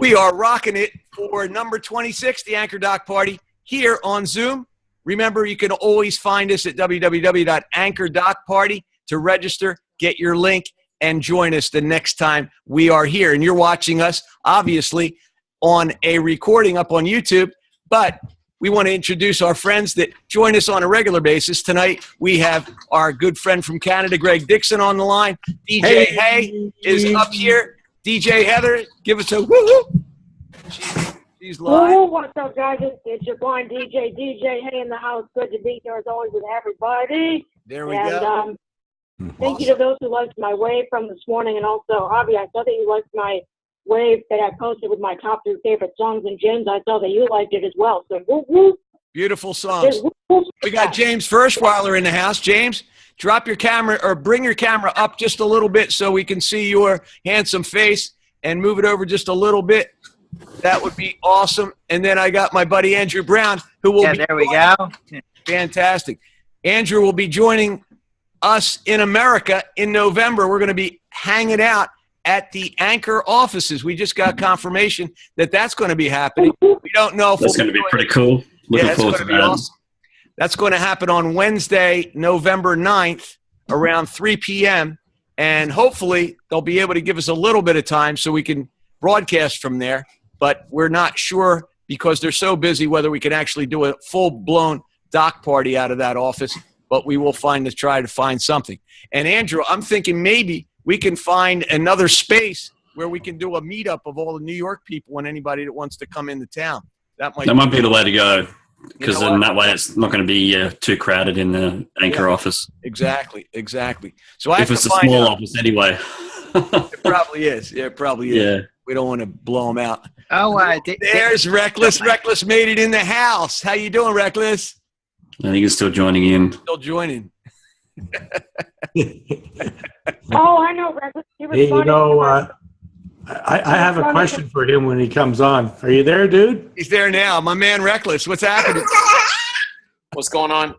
We are rocking it for number 26, the Anchor Doc Party, here on Zoom. Remember, you can always find us at www.anchor.party to register, get your link, and join us the next time we are here. And you're watching us, obviously, on a recording up on YouTube, but we want to introduce our friends that join us on a regular basis. Tonight, we have our good friend from Canada, Greg Dixon, on the line. DJ Hay is up here. DJ Heather, give us a woo-hoo. She's live. Woo, what's up, guys? It's your boy DJ Hay in the house. Good to be here as always with everybody. There we go. Thank you to those who liked my wave from this morning, and also, Avi, I saw that you liked my wave that I posted with my top 3 favorite songs, and James, I saw that you liked it as well. So woo woo. Beautiful songs. We got James Firschweiler in the house. James, drop your camera or bring your camera up just a little bit so we can see your handsome face, and move it over just a little bit. That would be awesome. And then I got my buddy Andrew Brown, who will be there we go. Fantastic. Andrew will be joining us in America in November. We're going to be hanging out at the Anchor offices. We just got confirmation that that's going to be happening. We don't know if that's going to be pretty cool. Looking forward to that. Awesome. That's going to happen on Wednesday, November 9th, around 3 p.m. And hopefully they'll be able to give us a little bit of time so we can broadcast from there. But we're not sure because they're so busy whether we can actually do a full-blown doc party out of that office. But we will try to find something. And Andrew, I'm thinking maybe we can find another space where we can do a meetup of all the New York people and anybody that wants to come into town. That might be the way to go, because then that way it's not going to be too crowded in the Anchor office. Exactly. So if it's a small office anyway. It probably is. Yeah, it probably is. Yeah. We don't want to blow them out. Oh, there's Reckless. Reckless made it in the house. How you doing, Reckless? I think he's still joining in. Still joining. Oh, I know, Reckless. Hey, I have a question for him when he comes on. Are you there, dude? He's there now. My man, Reckless. What's happening? What's going on?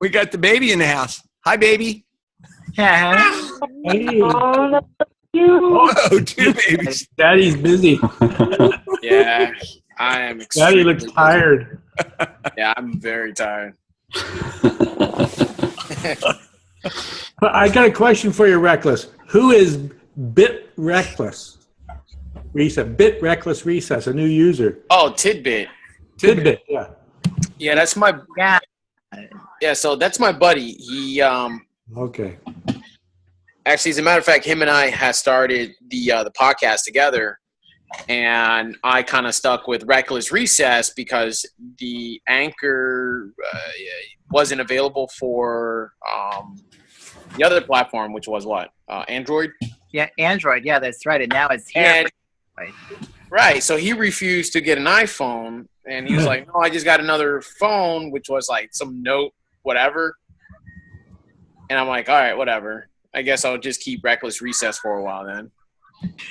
We got the baby in the house. Hi, baby. Hey. Oh, 2 babies. Daddy's busy. Yeah, I am. Daddy looks tired. Yeah, I'm very tired. I got a question for you, Reckless. Who is Bit Reckless? Bit Reckless Recess, a new user. Oh, Tidbit. Tidbit, yeah. Yeah, that's my. Yeah, so that's my buddy. He Okay. Actually, as a matter of fact, him and I had started the podcast together, and I kind of stuck with Reckless Recess because the Anchor wasn't available for the other platform, which was what? Android? Yeah, Android. Yeah, that's right. And now it's here. Right. So he refused to get an iPhone, and he was like, no, I just got another phone, which was like some Note, whatever. And I'm like, all right, whatever. I guess I'll just keep Reckless Recess for a while then.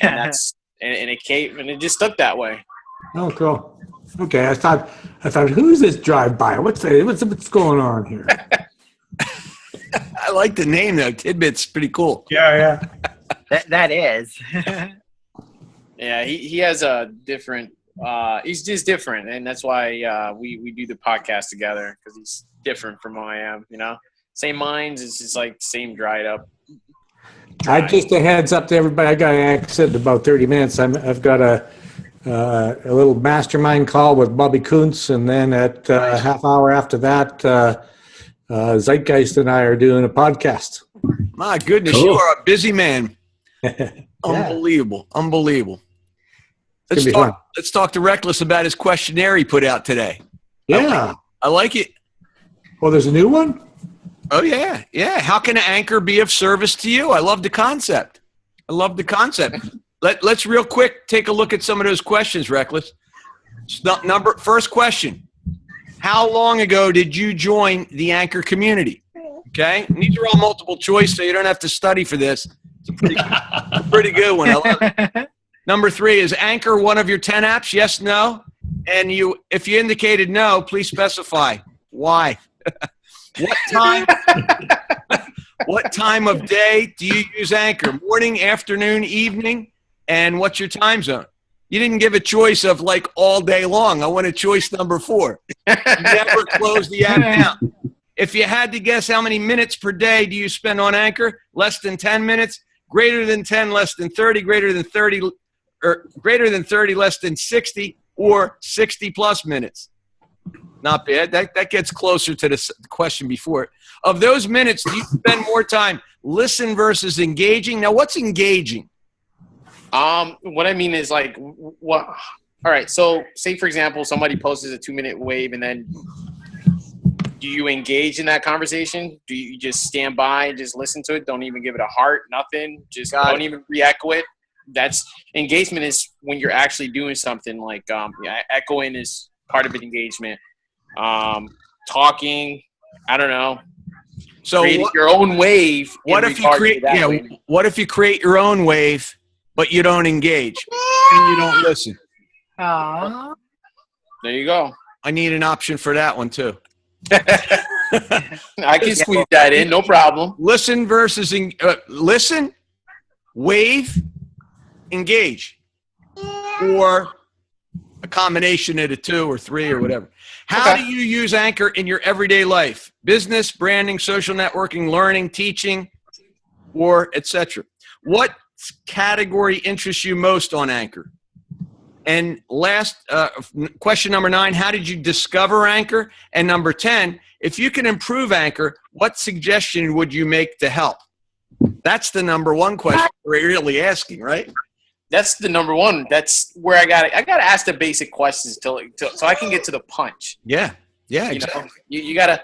And that's and it came and it just stuck that way. Oh, cool. Okay, I thought, who's this drive-by? What's going on here? I like the name though. Tidbit's pretty cool. Yeah. That is. Yeah, he has a different. He's just different, and that's why we do the podcast together because he's different from who I am. You know, same minds. It's just like same dried up. Just a heads up to everybody. I got an exit in about 30 minutes. I've got a little mastermind call with Bobby Kuntz, and then at half hour after that, Zeitgeist and I are doing a podcast. My goodness, cool. You are a busy man. Yeah. Unbelievable. Let's talk to Reckless about his questionnaire he put out today. Yeah. I like it. Well, there's a new one? Oh, yeah. How can an anchor be of service to you? I love the concept. Let's real quick take a look at some of those questions, Reckless. First question. How long ago did you join the Anchor community? Okay? And these are all multiple choice, so you don't have to study for this. It's a pretty good one. I love it. Number 3, is Anchor one of your 10 apps? Yes, no? And if you indicated no, please specify. Why? What time of day do you use Anchor? Morning, afternoon, evening? And what's your time zone? You didn't give a choice of like all day long. I want a choice number 4. Never close the app down. If you had to guess how many minutes per day do you spend on Anchor, less than 10 minutes, greater than 10, less than 30, greater than 30, or greater than 30, less than 60, or 60 plus minutes. Not bad. That gets closer to the question before it. Of those minutes, do you spend more time listen versus engaging? Now, what's engaging? What I mean is like, what? All right. So say, for example, somebody posts a 2-minute wave, and then do you engage in that conversation? Do you just stand by and just listen to it? Don't even give it a heart, nothing. Just don't even re-echo it. That's engagement is when you're actually doing something like, echoing is part of an engagement. Talking, I don't know. So creating your own wave. What if you create? Yeah. Wave. What if you create your own wave, but you don't engage and you don't listen? Aww. There you go. I need an option for that one too. I can squeeze that in, no problem. Listen versus listen, wave, engage, or a combination of the 2 or 3 or whatever. How do you use Anchor in your everyday life? Business, branding, social networking, learning, teaching, or etc. What category interests you most on Anchor? And last, question number 9, how did you discover Anchor? And number 10, if you can improve Anchor, what suggestion would you make to help? That's the number 1 question we're really asking, right? That's the number 1. That's where I got to ask the basic questions so I can get to the punch. Yeah, exactly. You got to.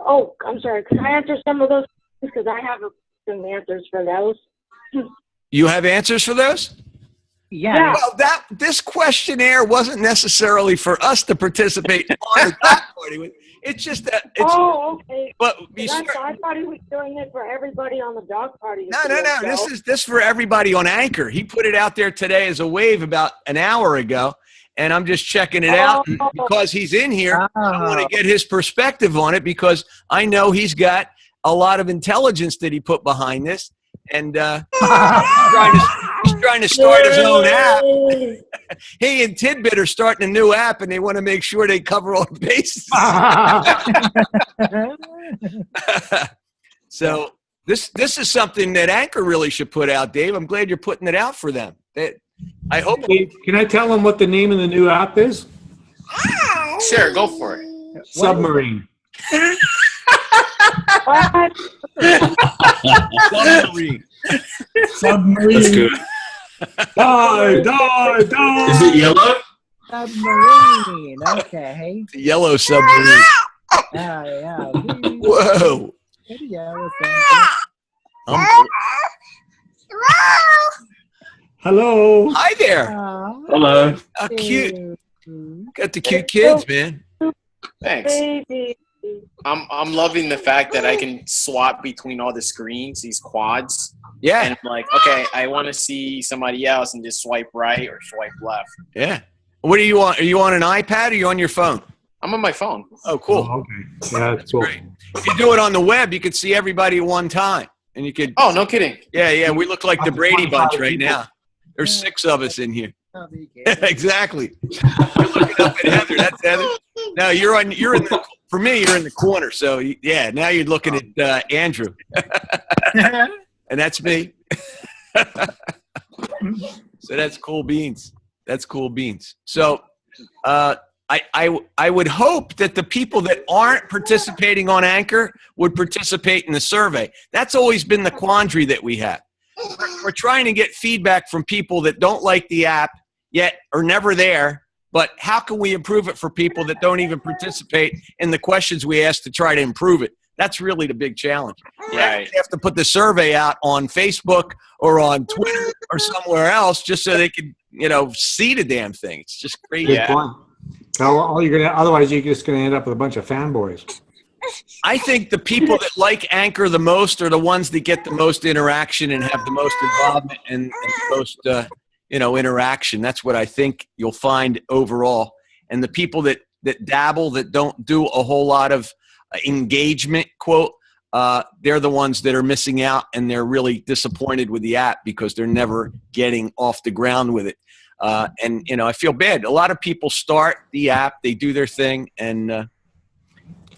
Oh, I'm sorry. Could I answer some of those? Because I have some answers for those. You have answers for those? Yeah. Well, this questionnaire wasn't necessarily for us to participate on the dog party with. It's just that. Okay. But I thought he was doing it for everybody on the dog party. No. This for everybody on Anchor. He put it out there today as a wave about an hour ago, and I'm just checking it out because he's in here. I want to get his perspective on it because I know he's got a lot of intelligence that he put behind this, and he's trying to start his own app. He and Tidbit are starting a new app, and they want to make sure they cover all the bases. So this is something that Anchor really should put out, Dave. I'm glad you're putting it out for them. I hope. Can I tell them what the name of the new app is? Sure, go for it. Submarine. Submarine. That's good. Die. Is it yellow? Submarine. Okay. The yellow submarine. Yeah. Whoa. Yellow Hello. Hi there. Hello. How cute. Got the cute kids, man. Thanks. Baby. I'm loving the fact that I can swap between all the screens, these quads. Yeah. And I'm like, okay, I want to see somebody else and just swipe right or swipe left. Yeah. What do you want? Are you on an iPad or are you on your phone? I'm on my phone. Oh, cool. Oh, okay. Yeah, that's cool. Great. If you do it on the web, you could see everybody at one time. And you could. Oh, no kidding. Yeah. We look like the Brady Bunch right now. There's 6 of us in here. Exactly. You're looking up at Heather. That's Heather. No, you're in the. For me, you're in the corner. So yeah, now you're looking at Andrew, and that's me. So that's cool beans. That's cool beans. So I would hope that the people that aren't participating on Anchor would participate in the survey. That's always been the quandary that we have. We're trying to get feedback from people that don't like the app yet are never there. But how can we improve it for people that don't even participate in the questions we ask to try to improve it? That's really the big challenge. Yeah. You have to put the survey out on Facebook or on Twitter or somewhere else just so they can, see the damn thing. It's just crazy. Good point. Otherwise, you're just going to end up with a bunch of fanboys. I think the people that like Anchor the most are the ones that get the most interaction and have the most involvement and the most interaction. That's what I think you'll find overall. And the people that dabble, that don't do a whole lot of engagement, quote, they're the ones that are missing out, and they're really disappointed with the app because they're never getting off the ground with it. And, you know, I feel bad. A lot of people start the app, they do their thing, and,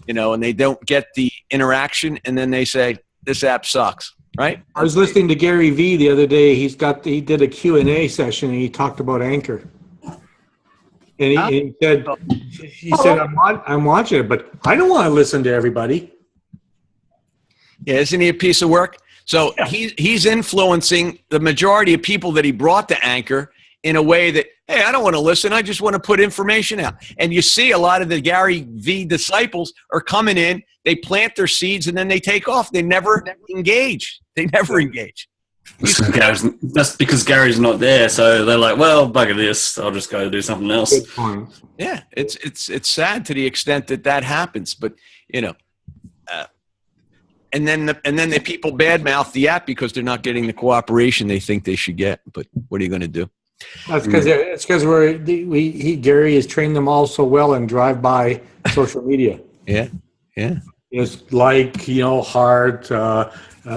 you know, and they don't get the interaction, and then they say, this app sucks, right? I was listening to Gary Vee the other day. He did a Q&A session, and he talked about Anchor. And he said, I'm watching it, but I don't want to listen to everybody. Yeah, isn't he a piece of work? So he's influencing the majority of people that he brought to Anchor in a way that, hey, I don't want to listen. I just want to put information out. And you see a lot of the Gary Vee disciples are coming in, they plant their seeds, and then they take off. They never engage. They never engage. That's because Gary's not there, so they're like, well, bugger this. I'll just go do something else. Good point. Yeah, it's sad to the extent that happens. But, you know, and then the people badmouth the app because they're not getting the cooperation they think they should get. But what are you going to do? That's because Gary has trained them all so well in drive-by social media. Yeah. It's like, you know, heart,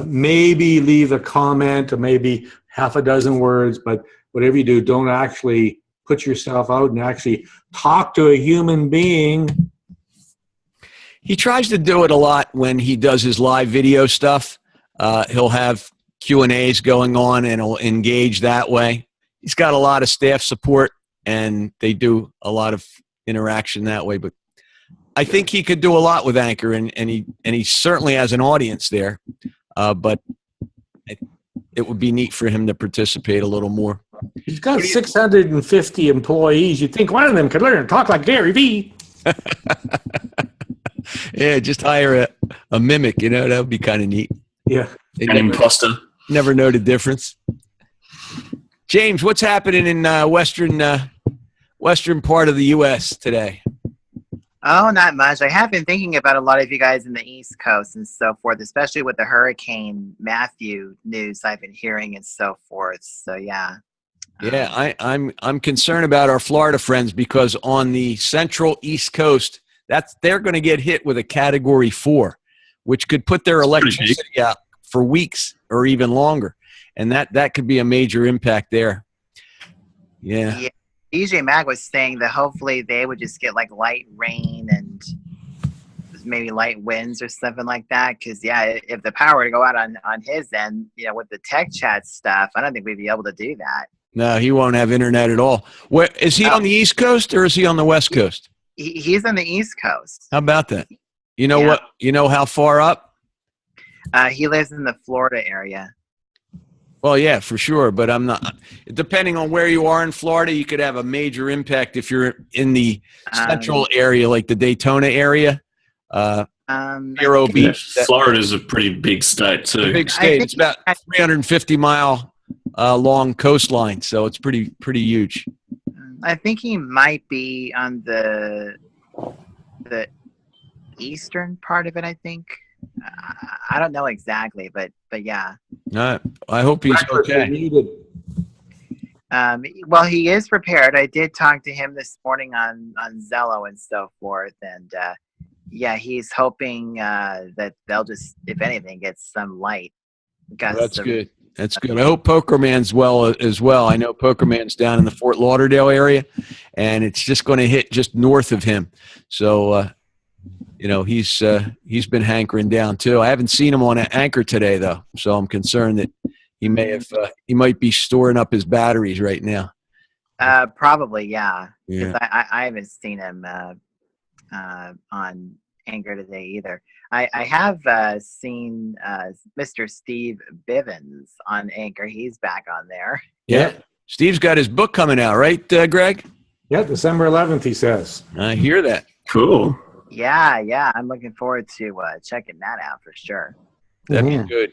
maybe leave a comment or maybe half a dozen words, but whatever you do, don't actually put yourself out and actually talk to a human being. He tries to do it a lot when he does his live video stuff. He'll have Q&As going on and he'll engage that way. He's got a lot of staff support and they do a lot of interaction that way. But I think he could do a lot with Anchor, and he certainly has an audience there. But it would be neat for him to participate a little more. He's got 650 employees. You'd think one of them could learn to talk like Gary Vee. Yeah, just hire a mimic, you know, that would be kind of neat. Yeah. An imposter. Never know the difference. James, what's happening in western part of the U.S. today? Oh, not much. I have been thinking about a lot of you guys in the East Coast and so forth, especially with the Hurricane Matthew news I've been hearing and so forth. So, yeah. Yeah, I'm concerned about our Florida friends because on the central East Coast, they're going to get hit with a Category 4, which could put their electricity out for weeks or even longer. And that could be a major impact there. Yeah. DJ Mag was saying that hopefully they would just get like light rain and maybe light winds or something like that. Because, yeah, if the power were to go out on his end, you know, with the tech chat stuff, I don't think we'd be able to do that. No, he won't have internet at all. Where, is he on the East Coast or is he on the West Coast? He's on the East Coast. How about that? You know what? You know how far up? He lives in the Florida area. Well, yeah, for sure. But I'm not. Depending on where you are in Florida, you could have a major impact if you're in the central area, like the Daytona area, Vero Beach. Florida's a pretty big state too. It's a big state. It's about 350-mile long coastline, so it's pretty huge. I think he might be on the eastern part of it. I think. I don't know exactly, but yeah. I hope he's okay. Well, he is prepared. I did talk to him this morning on Zello and so forth, and yeah, he's hoping that they'll just, if anything, get some light. That's good. That's good. I hope Pokerman's well as well. I know Pokerman's down in the Fort Lauderdale area, and it's just going to hit just north of him. So. You know, he's been hankering down too. I haven't seen him on Anchor today though, so I'm concerned that he might be storing up his batteries right now. Probably, yeah. Yeah. I haven't seen him on Anchor today either. I have seen Mr. Steve Bivens on Anchor. He's back on there. Yeah. Steve's got his book coming out, right, Greg? Yeah, December 11th, he says. I hear that. Cool. Yeah. I'm looking forward to checking that out for sure. That'd be good.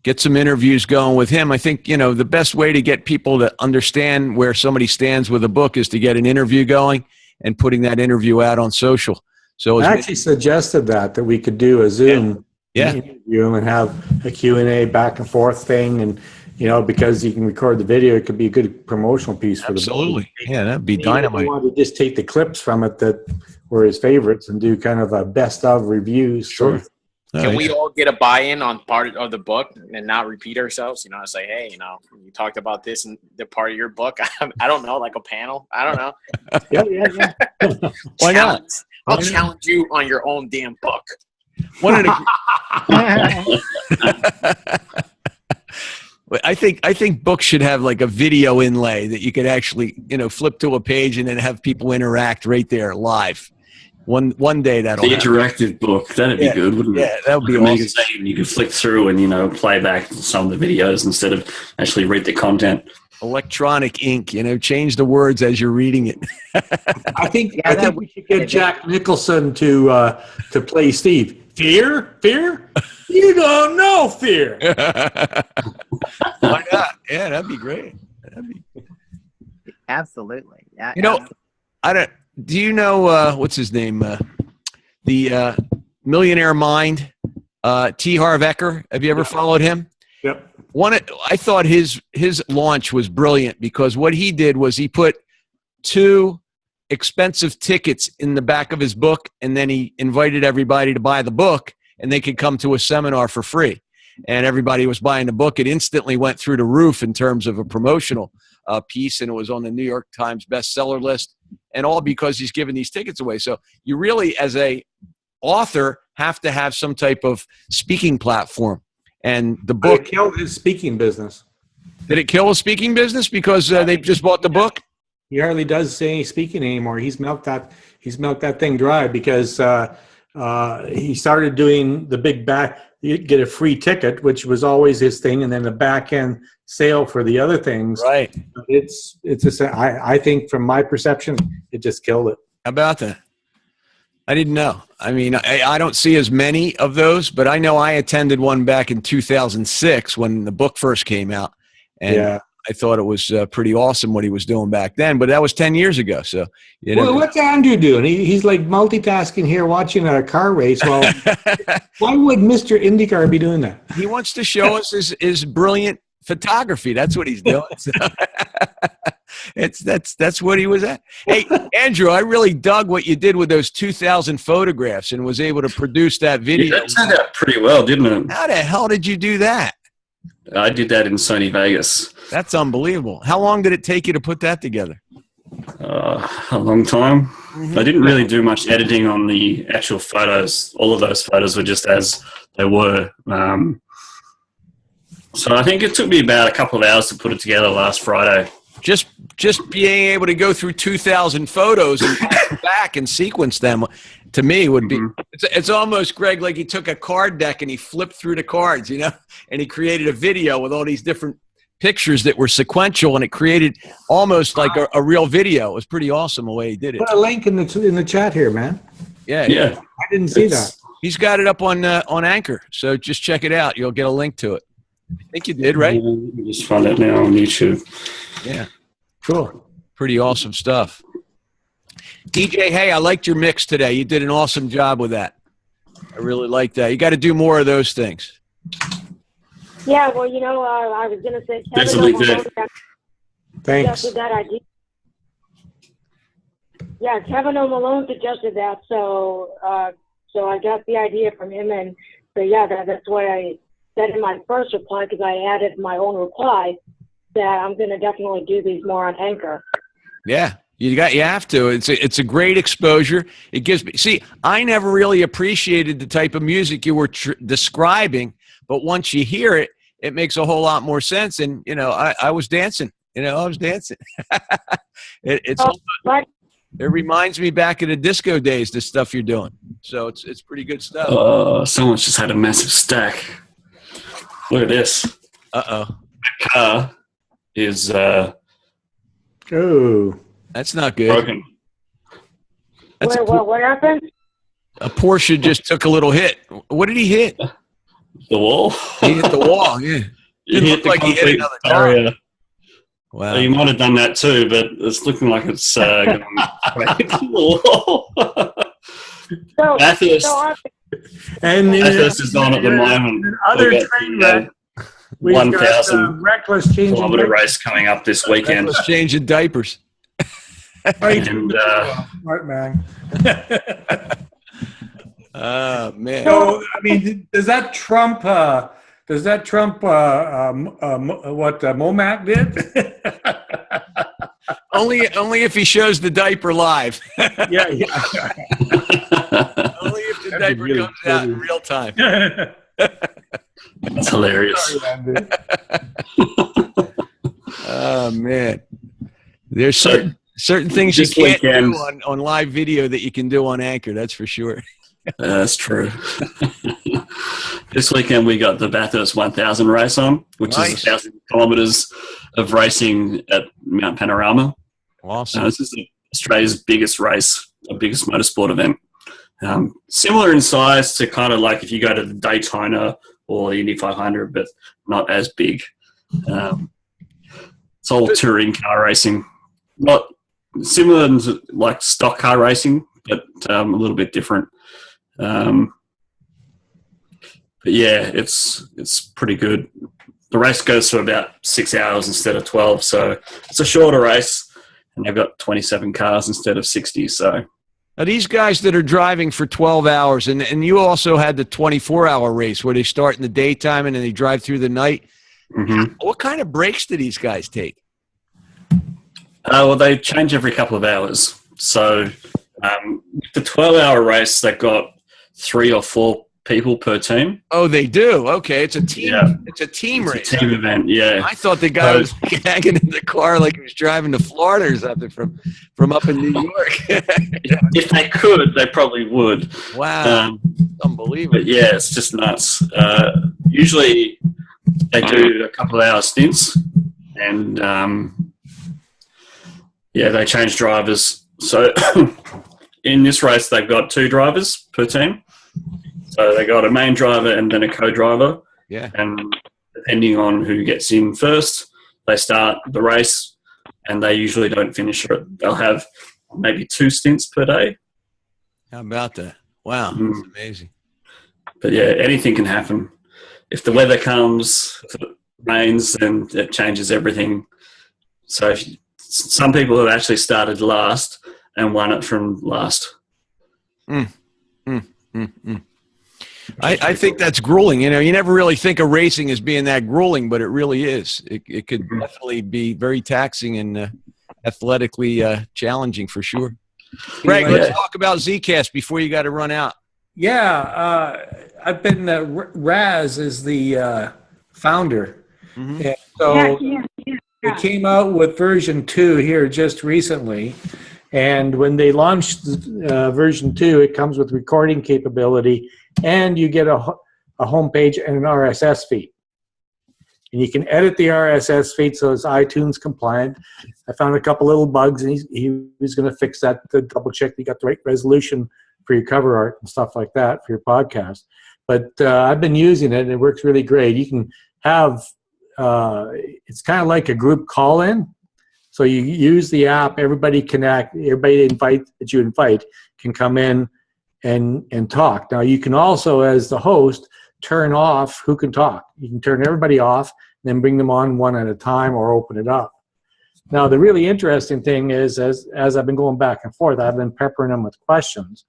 Get some interviews going with him. I think, you know, the best way to get people to understand where somebody stands with a book is to get an interview going and putting that interview out on social. So I actually suggested that we could do a Zoom interview and have a Q&A back and forth thing. And, you know, because you can record the video, it could be a good promotional piece for the book. Absolutely. Yeah, that'd be dynamite. I want to just take the clips from it that were his favorites and do kind of a best of reviews. Sure. Can we all get a buy-in on part of the book and not repeat ourselves? You know, say, hey, you know, you talked about this in the part of your book. I don't know, like a panel. I don't know. Yeah. Why not? I'll challenge you on your own damn book. One of the, I think books should have like a video inlay that you could actually, you know, flip to a page and then have people interact right there live. One day that'll The happen. interactive book, that'd be good, wouldn't it? Yeah, that would be Like a awesome. magazine, you could flick through and, you know, play back some of the videos instead of actually read the content. Electronic ink, you know, change the words as you're reading it. I think Yeah, that we should get Jack Nicholson to play Steve. Fear? You don't know fear. Why not? Yeah, that'd be great. Absolutely. Yeah. You know, do you know what's his name? The Millionaire Mind, T. Harv Eker. Have you ever followed him? Yep. I thought his launch was brilliant because what he did was he put 2 expensive tickets in the back of his book, and then he invited everybody to buy the book, and they could come to a seminar for free. And everybody was buying the book. It instantly went through the roof in terms of a promotional piece, and it was on the New York Times bestseller list, and all because he's giving these tickets away. So you really, as a author, have to have some type of speaking platform. And the book, It killed his speaking business. did it kill a speaking business because they just bought the book? He hardly does any speaking anymore. He's milked that thing dry because he started doing the big back. You get a free ticket, which was always his thing, and then the back end sale for the other things. Right. It's just, I think from my perception, it just killed it. How about that? I didn't know. I mean, I don't see as many of those, but I know I attended one back in 2006 when the book first came out. And Yeah. I thought it was pretty awesome what he was doing back then, but that was 10 years ago. So, you know. Well, what's Andrew doing? He's like multitasking here, watching a car race. Well, why would Mr. IndyCar be doing that? He wants to show us his brilliant photography. That's what he's doing. So, that's what he was at. Hey, Andrew, I really dug what you did with those 2,000 photographs and was able to produce that video. Yeah, that turned out pretty well, didn't it? How the hell did you do that? I did that in Sony Vegas. That's unbelievable. How long did it take you to put that together? A long time. I didn't really do much editing on the actual photos. All of those photos were just as they were. So I think it took me about a couple of hours to put it together last Friday. Just being able to go through 2,000 photos and back and sequence them, to me, would be it's almost, Greg, like he took a card deck and he flipped through the cards, you know, and he created a video with all these different pictures that were sequential, and it created almost like a real video. It was pretty awesome the way he did it. Put a link in the chat here, man. Yeah, Yeah. I didn't see that. he's got it up on Anchor, so just check it out. You'll get a link to it. I think you did, right? Let me just find it now on YouTube. Yeah. Cool. Pretty awesome stuff. DJ, hey, I liked your mix today. You did an awesome job with that. I really like that. You got to do more of those things. Yeah, well, you know, I was going to say Definitely Kevin did. Thanks. suggested that idea. Yeah, Kevin O'Malone suggested that, so I got the idea from him, and so yeah, that's why I said in my first reply, because I added my own reply, that I'm going to definitely do these more on Anchor. Yeah, you have to. It's a great exposure. It gives me. See, I never really appreciated the type of music you were describing, but once you hear it, it makes a whole lot more sense. And you know, I was dancing. You know, I was dancing. But It reminds me back of the disco days, the stuff you're doing. So it's pretty good stuff. Someone's just had a massive stack. Look at this. Uh-oh. The car is Oh. That's not good. broken. That's a, what happened? a Porsche just took a little hit. What did he hit? The wall. He hit the wall, yeah. You Didn't hit look the like he hit concrete another car. barrier. Wow. You might have done that too, but it's looking like it's going straight into the wall. So, Bathurst, And Bathurst is on at the moment. Other We've got train the, wreck. We've got 1,000 reckless changing. kilometre race coming up this weekend. Let's change the diapers. Right. And Smart man. Oh man. So, I mean, does that trump what Momac did? Only if he shows the diaper live. Yeah. Only if the That'd be diaper really comes out in funny. real time. That's hilarious. Oh man. There's certain things you this can't weekend- do on live video that you can do on Anchor. That's for sure. That's true. This weekend we got the Bathurst 1000 race on, which Nice. is 1,000 kilometres of racing at Mount Panorama. Awesome. This is Australia's biggest race, the biggest motorsport event. Similar in size to kind of like if you go to the Daytona or the Indy 500, but not as big. It's all touring car racing. Not similar to like stock car racing, but a little bit different. But yeah, it's pretty good. The race goes for about 6 hours instead of 12, so it's a shorter race, and they've got 27 cars instead of 60. So Now, these guys that are driving for 12 hours, and you also had the 24-hour race where they start in the daytime and then they drive through the night. mhm. What kind of breaks do these guys take? Well, they change every couple of hours. So the 12-hour race, they've got 3 or 4 people per team. Oh, they do. Okay, it's a team. Yeah. It's a team It's race. a team event, yeah. I thought the guy was hanging in the car like he was driving to Florida or something from up in New York. If they could, they probably would. Wow, unbelievable. But yeah, it's just nuts. Usually they do a couple of hour stints, and they change drivers. So in this race, they've got 2 drivers per team. So they got a main driver and then a co-driver. Yeah. And depending on who gets in first, they start the race, and they usually don't finish it. They'll have maybe 2 stints per day. How about that? Wow, Mm. that's amazing. But yeah, anything can happen. If the weather comes, if it rains, then it changes everything. So some people have actually started last and won it from last. I think that's grueling. You know, you never really think of racing as being that grueling, but it really is. It could definitely be very taxing and athletically challenging for sure. Greg, Anyway, let's talk about Zcast before you got to run out. Yeah, I've been Raz is the founder, Mhm. and so they came out with version 2 here just recently. And when they launched version 2, it comes with recording capability, and you get a homepage and an RSS feed. And you can edit the RSS feed so it's iTunes compliant. I found a couple little bugs, and he was going to fix that to double check you got the right resolution for your cover art and stuff like that for your podcast. But I've been using it, and it works really great. You can have it's kind of like a group call-in. So you use the app, everybody that you invite can come in and talk. Now you can also, as the host, turn off who can talk. You can turn everybody off, then bring them on one at a time or open it up. Now the really interesting thing is, as I've been going back and forth, I've been peppering them with questions.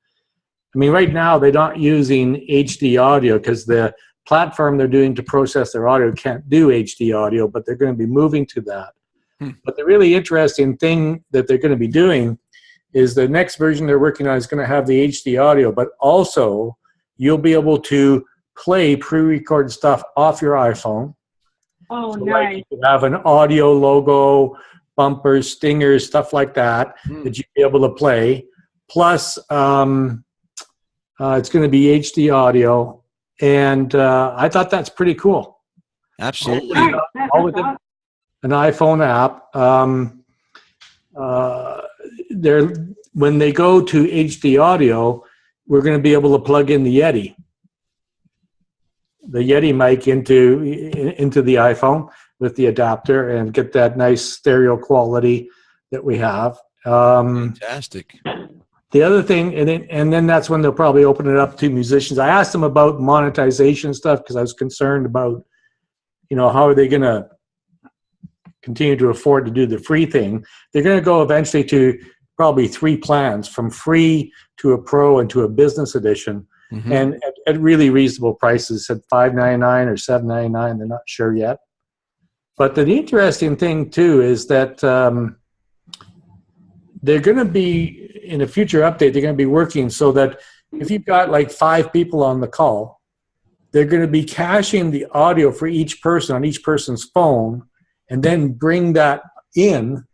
I mean, right now they're not using HD audio because the platform they're doing to process their audio can't do HD audio, but they're going to be moving to that. But the really interesting thing that they're going to be doing is the next version they're working on is going to have the HD audio, but also you'll be able to play pre-recorded stuff off your iPhone. Oh, So nice. like you have an audio logo, bumpers, stingers, stuff like that that you'll be able to play. Plus, it's going to be HD audio, and I thought that's pretty cool. Absolutely. Nice. all with it. An iPhone app. When they go to HD audio, we're going to be able to plug in the Yeti mic into the iPhone with the adapter and get that nice stereo quality that we have. Fantastic. The other thing, and then that's when they'll probably open it up to musicians. I asked them about monetization stuff because I was concerned about, how are they going to continue to afford to do the free thing. They're going to go eventually to probably 3 plans, from free to a pro and to a business edition. and at really reasonable prices, at $5.99 or $7.99. They're not sure yet. But the interesting thing too is that they're going to be, in a future update, they're going to be working so that if you've got like 5 people on the call, they're going to be caching the audio for each person on each person's phone, and then bring that in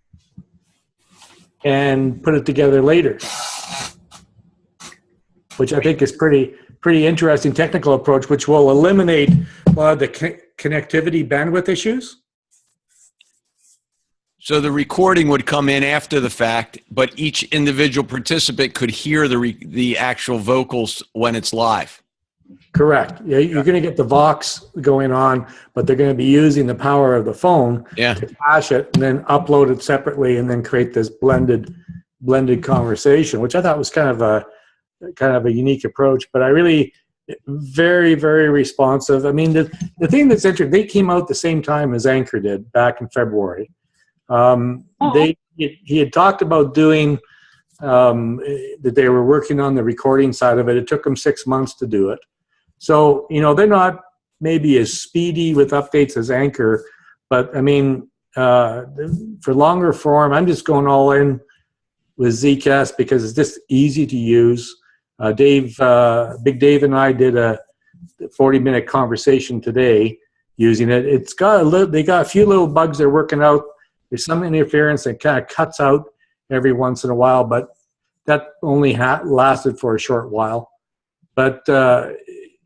and put it together later, which I think is pretty interesting technical approach, which will eliminate a lot of the connectivity bandwidth issues. So the recording would come in after the fact, but each individual participant could hear the actual vocals when it's live. Correct. Yeah, you're going to get the Vox going on, but they're going to be using the power of the phone to cache it and then upload it separately and then create this blended conversation, which I thought was kind of a unique approach. But I really very, very responsive. I mean, the thing that's interesting, they came out the same time as Anchor did back in February. He had talked about doing that they were working on the recording side of it. It took them 6 months to do it. So, they're not maybe as speedy with updates as Anchor, but I mean, for longer form, I'm just going all in with Zcast because it's just easy to use. Big Dave and I did a 40-minute conversation today using it. It's got they got a few little bugs they're working out. There's some interference that kind of cuts out every once in a while, but that only lasted for a short while. But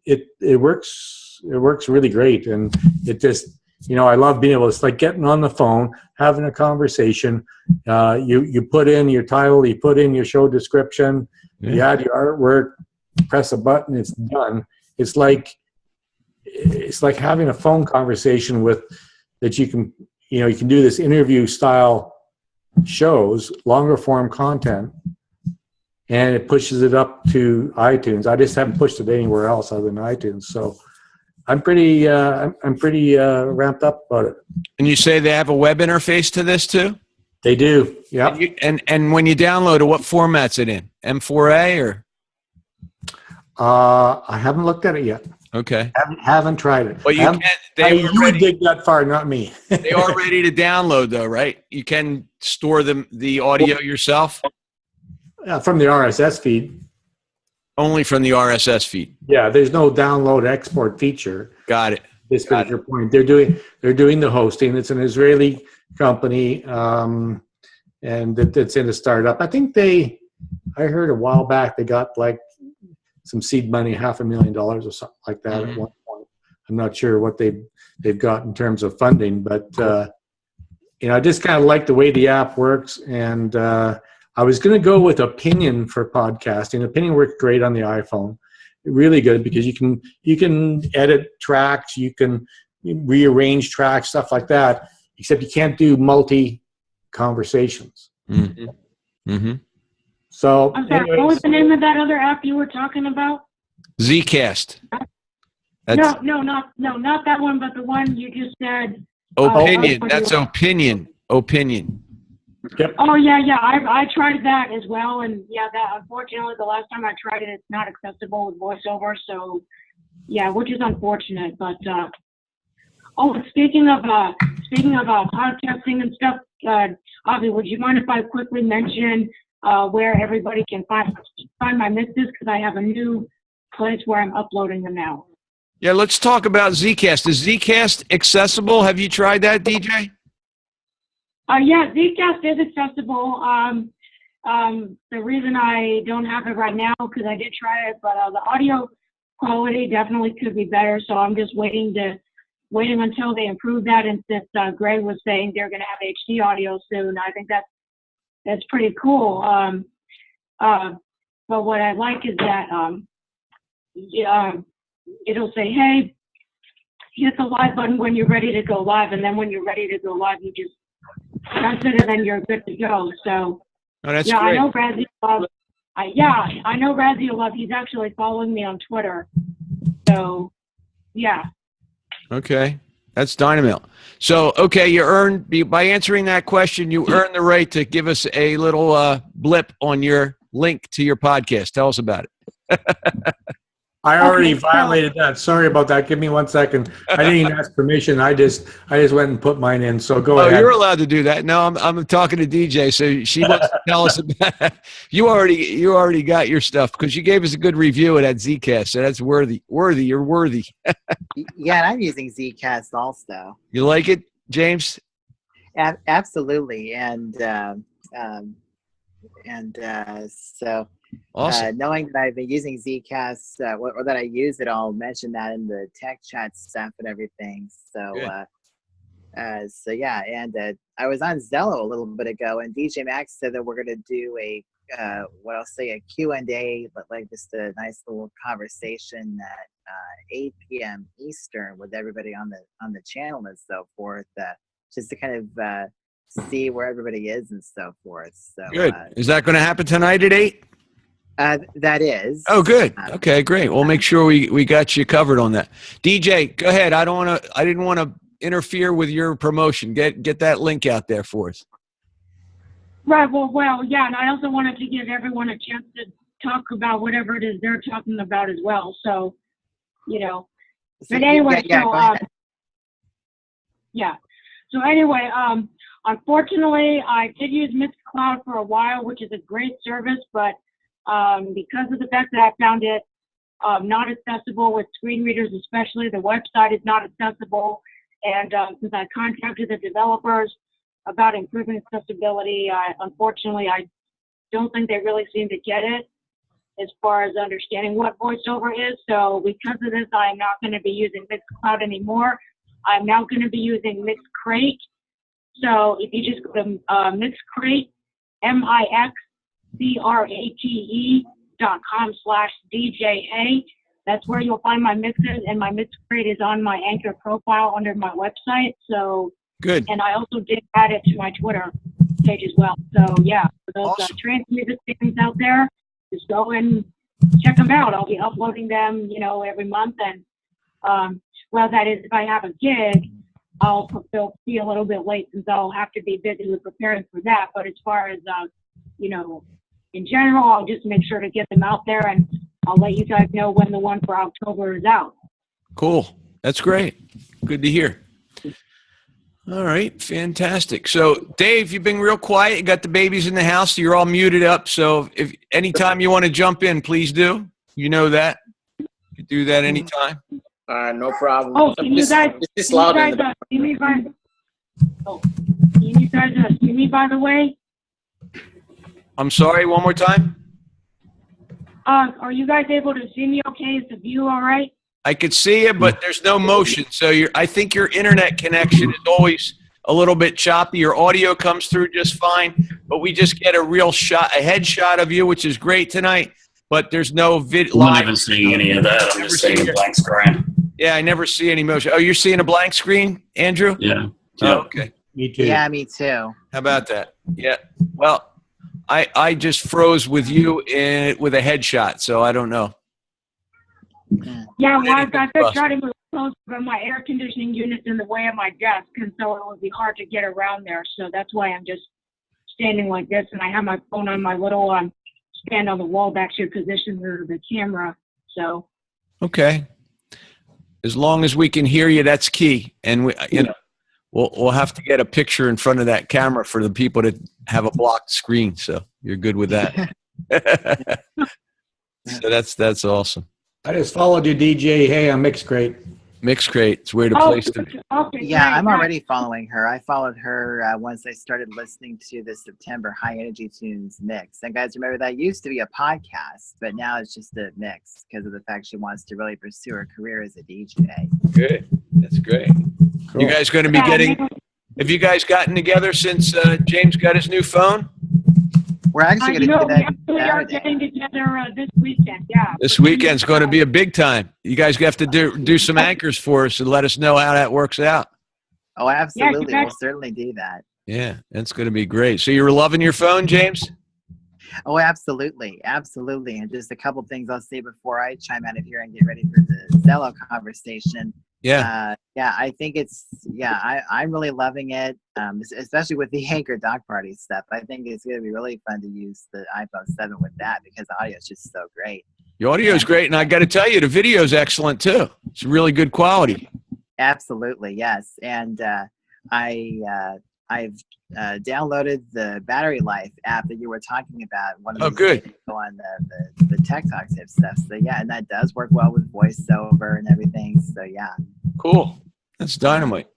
it works really great, and it just I love being able. It's like getting on the phone, having a conversation. You put in your title, you put in your show description, you add your artwork, press a button, it's done. It's like having a phone conversation with that you can. You can do this interview style shows, longer form content, and it pushes it up to iTunes. I just haven't pushed it anywhere else other than iTunes. So I'm pretty ramped up about it. And you say they have a web interface to this too? They do. Yeah. And when you download it, what format's it in? M4A or? I haven't looked at it yet. Okay. Haven't tried it. Well, you would dig that far, not me. They are ready to download, though, right? You can store the audio yourself? From the RSS feed. Only from the RSS feed. Yeah, there's no download export feature. Got it. This particular point. They're doing the hosting. It's an Israeli company, and it's in a startup. I think I heard a while back they got like some seed money, $500,000 or something like that at one point. I'm not sure what they've got in terms of funding, but I just kind of like the way the app works. And I was going to go with Opinion for podcasting. Opinion works great on the iPhone, really good because you can edit tracks, you can rearrange tracks, stuff like that. Except you can't do multi conversations. Mm-hmm. Mm-hmm. So, I'm sorry, what was the name of that other app you were talking about? Zcast. No, not that one, but the one you just said. Opinion. That's Opinion. Opinion. Yep. Oh yeah. I tried that as well, and that unfortunately the last time I tried it, it's not accessible with VoiceOver. So, which is unfortunate. But speaking of podcasting and stuff, Avi, would you mind if I quickly mention where everybody can find my mixes, because I have a new place where I'm uploading them now. Yeah, let's talk about Zcast. Is Zcast accessible? Have you tried that, DJ? Yeah, Zcast is accessible. The reason I don't have it right now, because I did try it, but the audio quality definitely could be better. So I'm just waiting until they improve that. And since Greg was saying they're going to have HD audio soon, I think that's pretty cool. But what I like is that it'll say, hey, hit the live button when you're ready to go live. And then when you're ready to go live, you just press it and then you're good to go. So, that's great. I know Razzie Love. I know Razzie Love. He's actually following me on Twitter. So, yeah. Okay. That's dynamite. So, okay, you earned, by answering that question, you earned the right to give us a little blip on your link to your podcast. Tell us about it. I already Okay, so- violated that. Sorry about that. Give me 1 second. I didn't even ask permission. I just went and put mine in. So go Oh, ahead. you're allowed to do that. No, I'm talking to DJ, so she wants to tell us about. You already got your stuff because you gave us a good review of that Zcast, so that's worthy. You're worthy. Yeah, and I'm using Zcast also. You like it, James? Absolutely, so Awesome. knowing that I've been using Zcast or that I use it, I'll mention that in the tech chat stuff and everything. So, yeah, and I was on Zello a little bit ago, and DJ Max said that we're going to do a a Q&A, but like just a nice little conversation at 8 p.m. Eastern with everybody on the channel and so forth, just to kind of see where everybody is and so forth. So Good. Is that going to happen tonight at 8? that is. Oh, good. Okay, great. We'll make sure we got you covered on that. DJ, go ahead. I didn't want to interfere with your promotion. Get that link out there for us. Right. Well, yeah, and I also wanted to give everyone a chance to talk about whatever it is they're talking about as well. So, But anyway, go ahead. Yeah. So anyway, unfortunately, I did use Mixcloud for a while, which is a great service, but because of the fact that I found it not accessible with screen readers, especially the website is not accessible, and since I contacted the developers about improving accessibility, unfortunately, I don't think they really seem to get it as far as understanding what VoiceOver is. So because of this, I'm not going to be using Mixcloud anymore. I'm now going to be using Mixcrate. So if you just go to Mixcrate, mixcrate.com/DJA, that's where you'll find my mixes, and my Mixcrate is on my Anchor profile under my website. So Good. and I also did add it to my Twitter page as well. So yeah, for those Awesome. trans music fans out there, just go and check them out. I'll be uploading them, every month. And that is, if I have a gig, they'll be a little bit late since I'll have to be busy with preparing for that. But as far as in general, I'll just make sure to get them out there, and I'll let you guys know when the one for October is out. Cool. That's great. Good to hear. All right, fantastic. So, Dave, you've been real quiet. You got the babies in the house. So you're all muted up. So, if anytime you want to jump in, please do. You know that. You do that anytime. No problem. Oh, can you guys It's loud in the see me see me, by the way? I'm sorry. One more time. Are you guys able to see me okay? Is the view all right? I could see you, but there's no motion. So I think your internet connection is always a little bit choppy. Your audio comes through just fine, but we just get a headshot of you, which is great tonight. But there's no video. I'm not even seeing any of that. I'm just seeing a blank screen. Yeah, I never see any motion. Oh, you're seeing a blank screen, Andrew? Yeah. Oh, okay. Me too. Yeah, me too. How about that? Yeah. Well, I just froze with you with a headshot, so I don't know. Yeah, well, I've Anything been for us. trying to move close, but my air conditioning unit's in the way of my desk, and so it would be hard to get around there. So that's why I'm just standing like this, and I have my phone on my little stand on the wall back to position the camera. So Okay. As long as we can hear you, that's key. And we'll have to get a picture in front of that camera for the people that have a blocked screen. So you're good with that. So that's awesome. I just followed you, DJ. Hey, I'm Mixcrate. Mixcrate, it's where to place it. okay, Yeah, great, I'm great. already following her. I followed her once I started listening to the September High Energy Tunes mix. And guys, remember that used to be a podcast, but now it's just a mix because of the fact she wants to really pursue her career as a DJ. Good. That's great. Cool. You guys going to be have you guys gotten together since James got his new phone? We're actually going to do we that actually are Saturday. getting together this weekend. Yeah. This weekend's going to be a big time. You guys have to do some anchors for us and let us know how that works out. Oh, absolutely. Yeah, We'll certainly do that. Yeah, that's going to be great. So you were loving your phone, James? Oh, absolutely. Absolutely. And just a couple things I'll say before I chime out of here and get ready for the Zello conversation. Yeah. I think I'm really loving it, especially with the Anchor Dog Party stuff. I think it's going to be really fun to use the iPhone 7 with that because the audio is just so great. The audio is great, and I got to tell you, the video is excellent too. It's really good quality. Absolutely, yes. And I've downloaded the Battery Life app that you were talking about. One of Oh, these good. days on the Tech Talk type stuff. So yeah, and that does work well with voiceover and everything. So yeah. Cool. That's dynamite.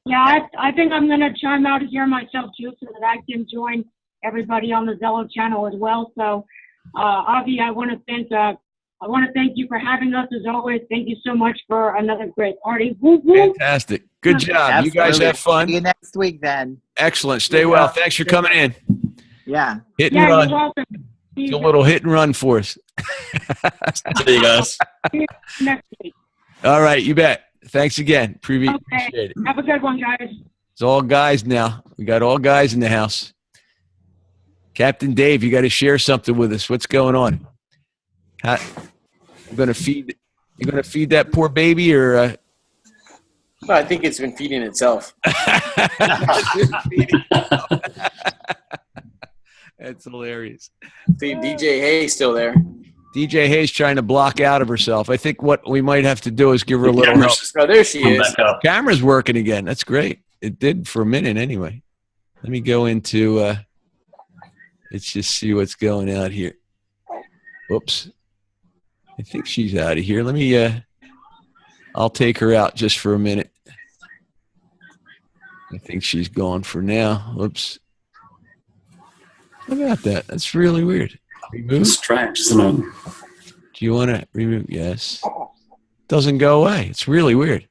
Yeah, I think I'm going to chime out here myself too, so that I can join everybody on the Zello channel as well. So, Avi, I want to thank you for having us as always. Thank you so much for another great party. Woo, woo. Fantastic. Good job. You guys Absolutely. have fun. See you next week then. Excellent. Stay well. Thanks for coming in. Yeah. Hit and Yeah, you're run. welcome. See It's a you little hit and run for us. See you guys. next week. All right. You bet. Thanks again. Okay. Appreciate it. Have a good one, guys. It's all guys now. We got all guys in the house. Captain Dave, you got to share something with us. What's going on? You're gonna feed that poor baby, or No, I think it's been feeding itself. That's hilarious. See, DJ Hayes still there. DJ Hayes trying to block out of herself. I think what we might have to do is give her a little help. Oh, there she Come is. back up. Camera's working again. That's great. It did for a minute anyway. Let me go into let's just see what's going out here. Whoops. I think she's out of here. Let me I'll take her out just for a minute. I think she's gone for now. Whoops. How about that? That's really weird. Remove? It's strange, isn't it? Do you want to remove? Yes. Doesn't go away. It's really weird.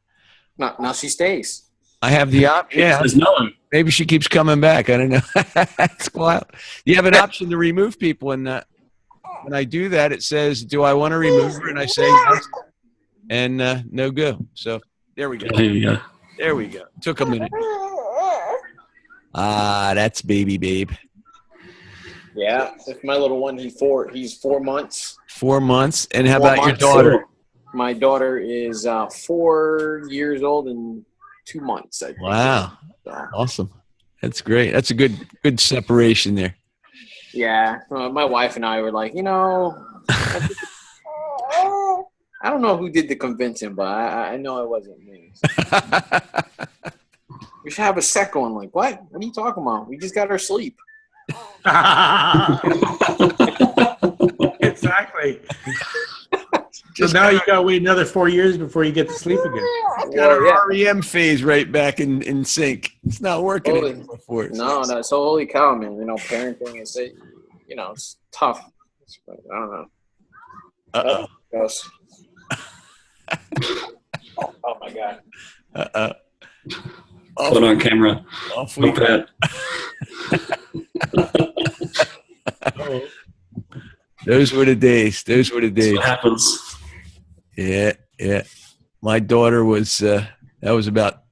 No, now she stays. I have the option. Yeah. There's no one. Maybe she keeps coming back. I don't know. That's wild. You have an option to remove people, and when I do that, it says, "Do I want to remove her?" And I say yes, and no go. So there we go. There you go. There we go. Took a minute. Ah, that's baby babe. Yeah, if my little one, he's 4 months. 4 months. And how 4 about your months. daughter? My daughter is 4 years old and 2 months. I think. Wow, So, awesome. That's great. That's a good separation there. yeah, my wife and I were like, I don't know who did the convincing, but I know it wasn't me. We should have a second one. Like, what? What are you talking about? We just got our sleep. Exactly. So now you gotta wait another 4 years before you get to sleep again. Got our Well, REM phase right back in sync. It's not working Holy- anymore for us. No, so holy cow, man. Parenting is, it's tough. I don't know. Uh-oh. Gross. Oh my God. Uh-oh. Put it on camera. Awfully Look at Those were the days. Those were the That's days. what happens. Yeah, yeah. My daughter was, that was about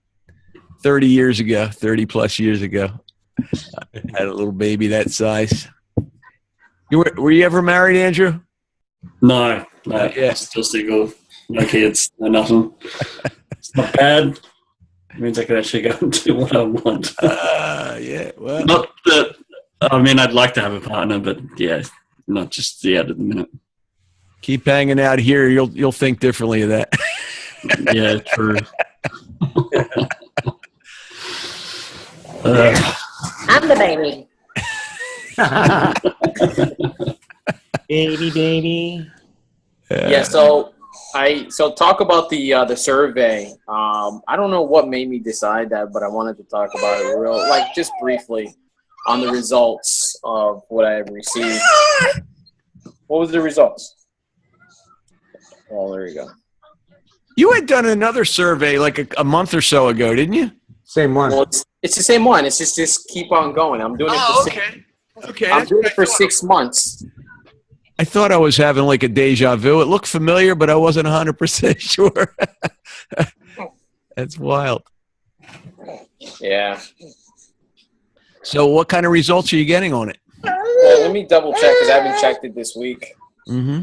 30 years ago, 30 plus years ago. I had a little baby that size. Were you ever married, Andrew? No, Yeah. still single. No kids, no nothing. It's not bad. It means I can actually go and do what I want. Yeah, well. Not that, I mean, I'd like to have a partner, but yeah, not just yet at the minute. Keep hanging out here. You'll think differently of that. Yeah, true. I'm the baby. Baby. Yeah. So talk about the survey. I don't know what made me decide that, but I wanted to talk about it just briefly on the results of what I have received. What was the results? Oh, there you go. You had done another survey like a month or so ago, didn't you? Same one. Well, it's the same one. It's just keep on going. I'm doing it. Okay. I'm That's doing what it for 6 months. I thought I was having like a deja vu. It looked familiar, but I wasn't 100% sure. That's wild. Yeah. So what kind of results are you getting on it? Well, let me double check because I haven't checked it this week. Mm-hmm.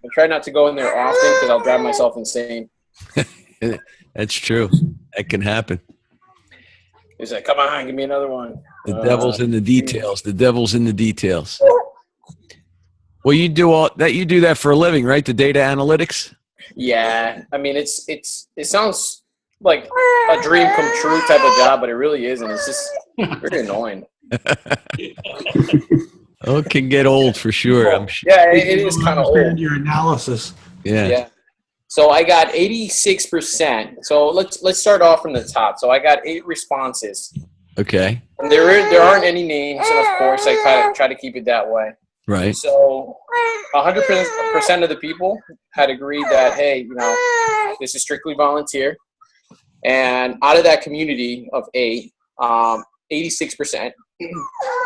I try not to go in there often because I'll drive myself insane. That's true. That can happen. He's like, come on, give me another one. The devil's in the details. The devil's in the details. Well, you do all that. You do that for a living, right? The data analytics. Yeah, I mean, it sounds like a dream come true type of job, but it really isn't. It's just very annoying. Oh, it can get old for sure. I'm sure. Yeah, it is kind of Understand old. your analysis. Yeah. So I got 86%. So let's start off from the top. So I got 8 responses. Okay. And there aren't any names, and of course I try to keep it that way. Right. So 100% of the people had agreed that, hey, this is strictly volunteer. And out of that community of 8, 86%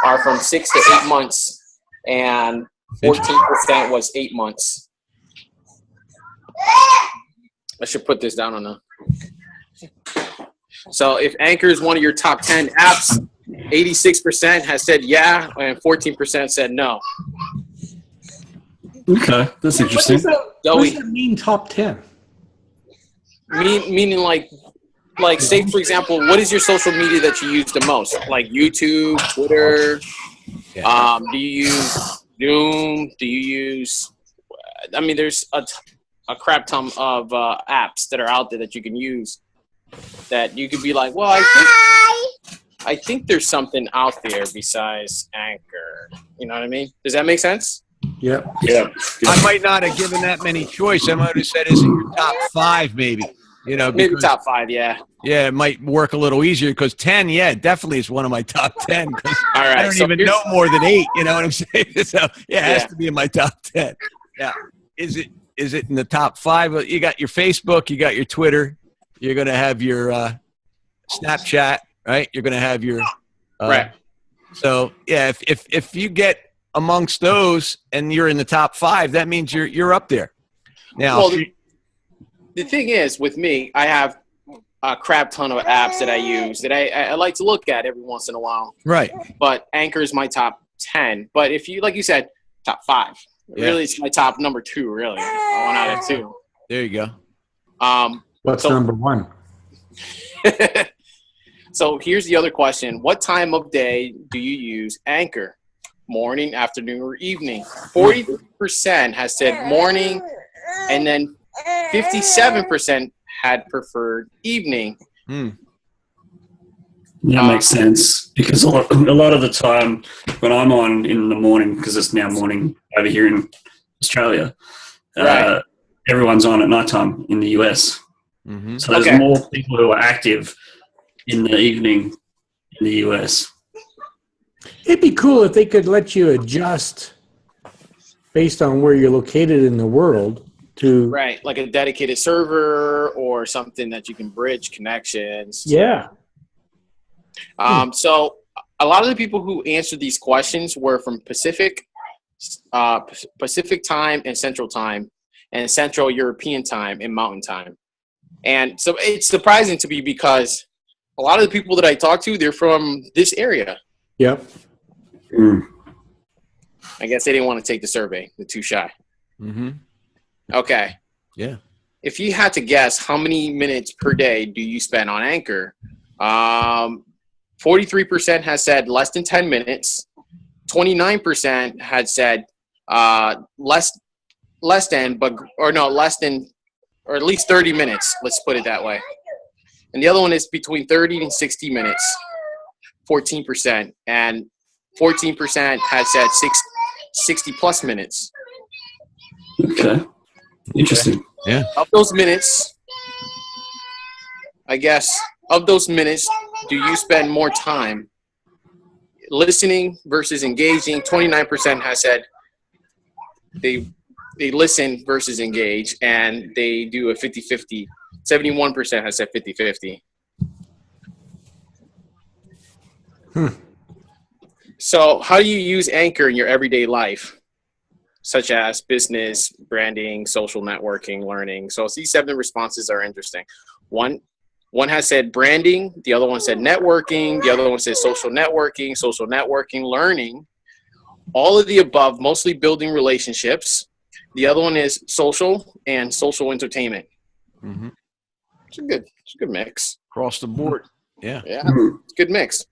are from 6 to 8 months, and 14% was 8 months. I should put this down on the. So if Anchor is one of your top 10 apps, 86% has said yeah, and 14% said no. Okay, that's interesting. What does that mean, top 10? Meaning like say for example, what is your social media that you use the most? Like YouTube, Twitter. Yeah. Do you use Zoom? Do you use? I mean, there's a crap ton of apps that are out there that you can use. That you could be like, well, I think there's something out there besides Anchor. You know what I mean? Does that make sense? Yep. Yeah. I might not have given that many choice. I might have said, is it your top 5 maybe? Maybe top 5, yeah. Yeah, it might work a little easier because 10, yeah, definitely is one of my top 10. All right, I don't even know more than 8. You know what I'm saying? So yeah, it has to be in my top 10. Yeah. Is it in the top 5? You got your Facebook, you got your Twitter, you're gonna have your Snapchat, right? You're gonna have your right. So yeah, if you get amongst those and you're in the top 5, that means you're up there. Now, well, the thing is, with me, I have a crap ton of apps that I use that I like to look at every once in a while. right. But Anchor is my top 10. But if you, like you said, top 5. Yeah. Really, it's my top number 2, really. 1 out of 2. There you go. What's number 1? So here's the other question. What time of day do you use Anchor? Morning, afternoon, or evening? 40% has said morning, and then 57% had preferred evening. That makes sense, because a lot of the time when I'm on in the morning, because it's now morning over here in Australia, Right. Everyone's on at nighttime in the US. Mm-hmm. So there's more people who are active in the evening in the US. It'd be cool if they could let you adjust based on where you're located in the world to. Right, like a dedicated server or something that you can bridge connections. Yeah. So a lot of the people who answered these questions were from Pacific time and Central Time, and Central European Time and Mountain Time. And so it's surprising to me because a lot of the people that I talk to, they're from this area. Yep. I guess they didn't want to take the survey. They're too shy. Mm-hmm. Okay. Yeah. If you had to guess, how many minutes per day do you spend on Anchor? 43% has said less than 10 minutes. 29% had said less than, or at least 30 minutes. Let's put it that way. And the other one is between 30 and 60 minutes. 14%, and 14% had said 60 plus minutes. Okay. Interesting. Yeah. Of those minutes, I guess, do you spend more time listening versus engaging? 29% has said they listen versus engage, and they do a 50-50. 71% has said 50-50. So how do you use Anchor in your everyday life, such as business, branding, social networking, learning? So these 7 responses are interesting. One has said branding. The other one said networking. The other one said social networking, learning. All of the above, mostly building relationships. The other one is social and social entertainment. Mm-hmm. It's a good mix. Across the board. Yeah. Yeah, it's a good mix.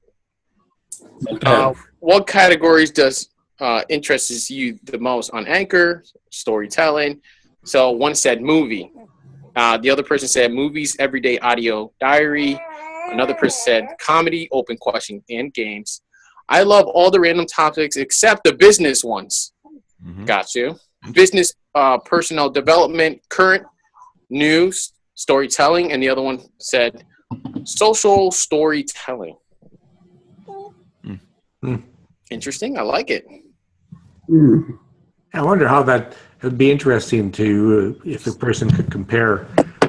Okay. What categories does interests you the most on Anchor, storytelling. So one said movie. The other person said movies, everyday audio diary. Another person said comedy, open question, and games. I love all the random topics except the business ones. Mhm. Got you. Business, personnel development, current news, storytelling, and the other one said social storytelling. Hmm. Interesting. I like it. I wonder how that would be interesting to if a person could compare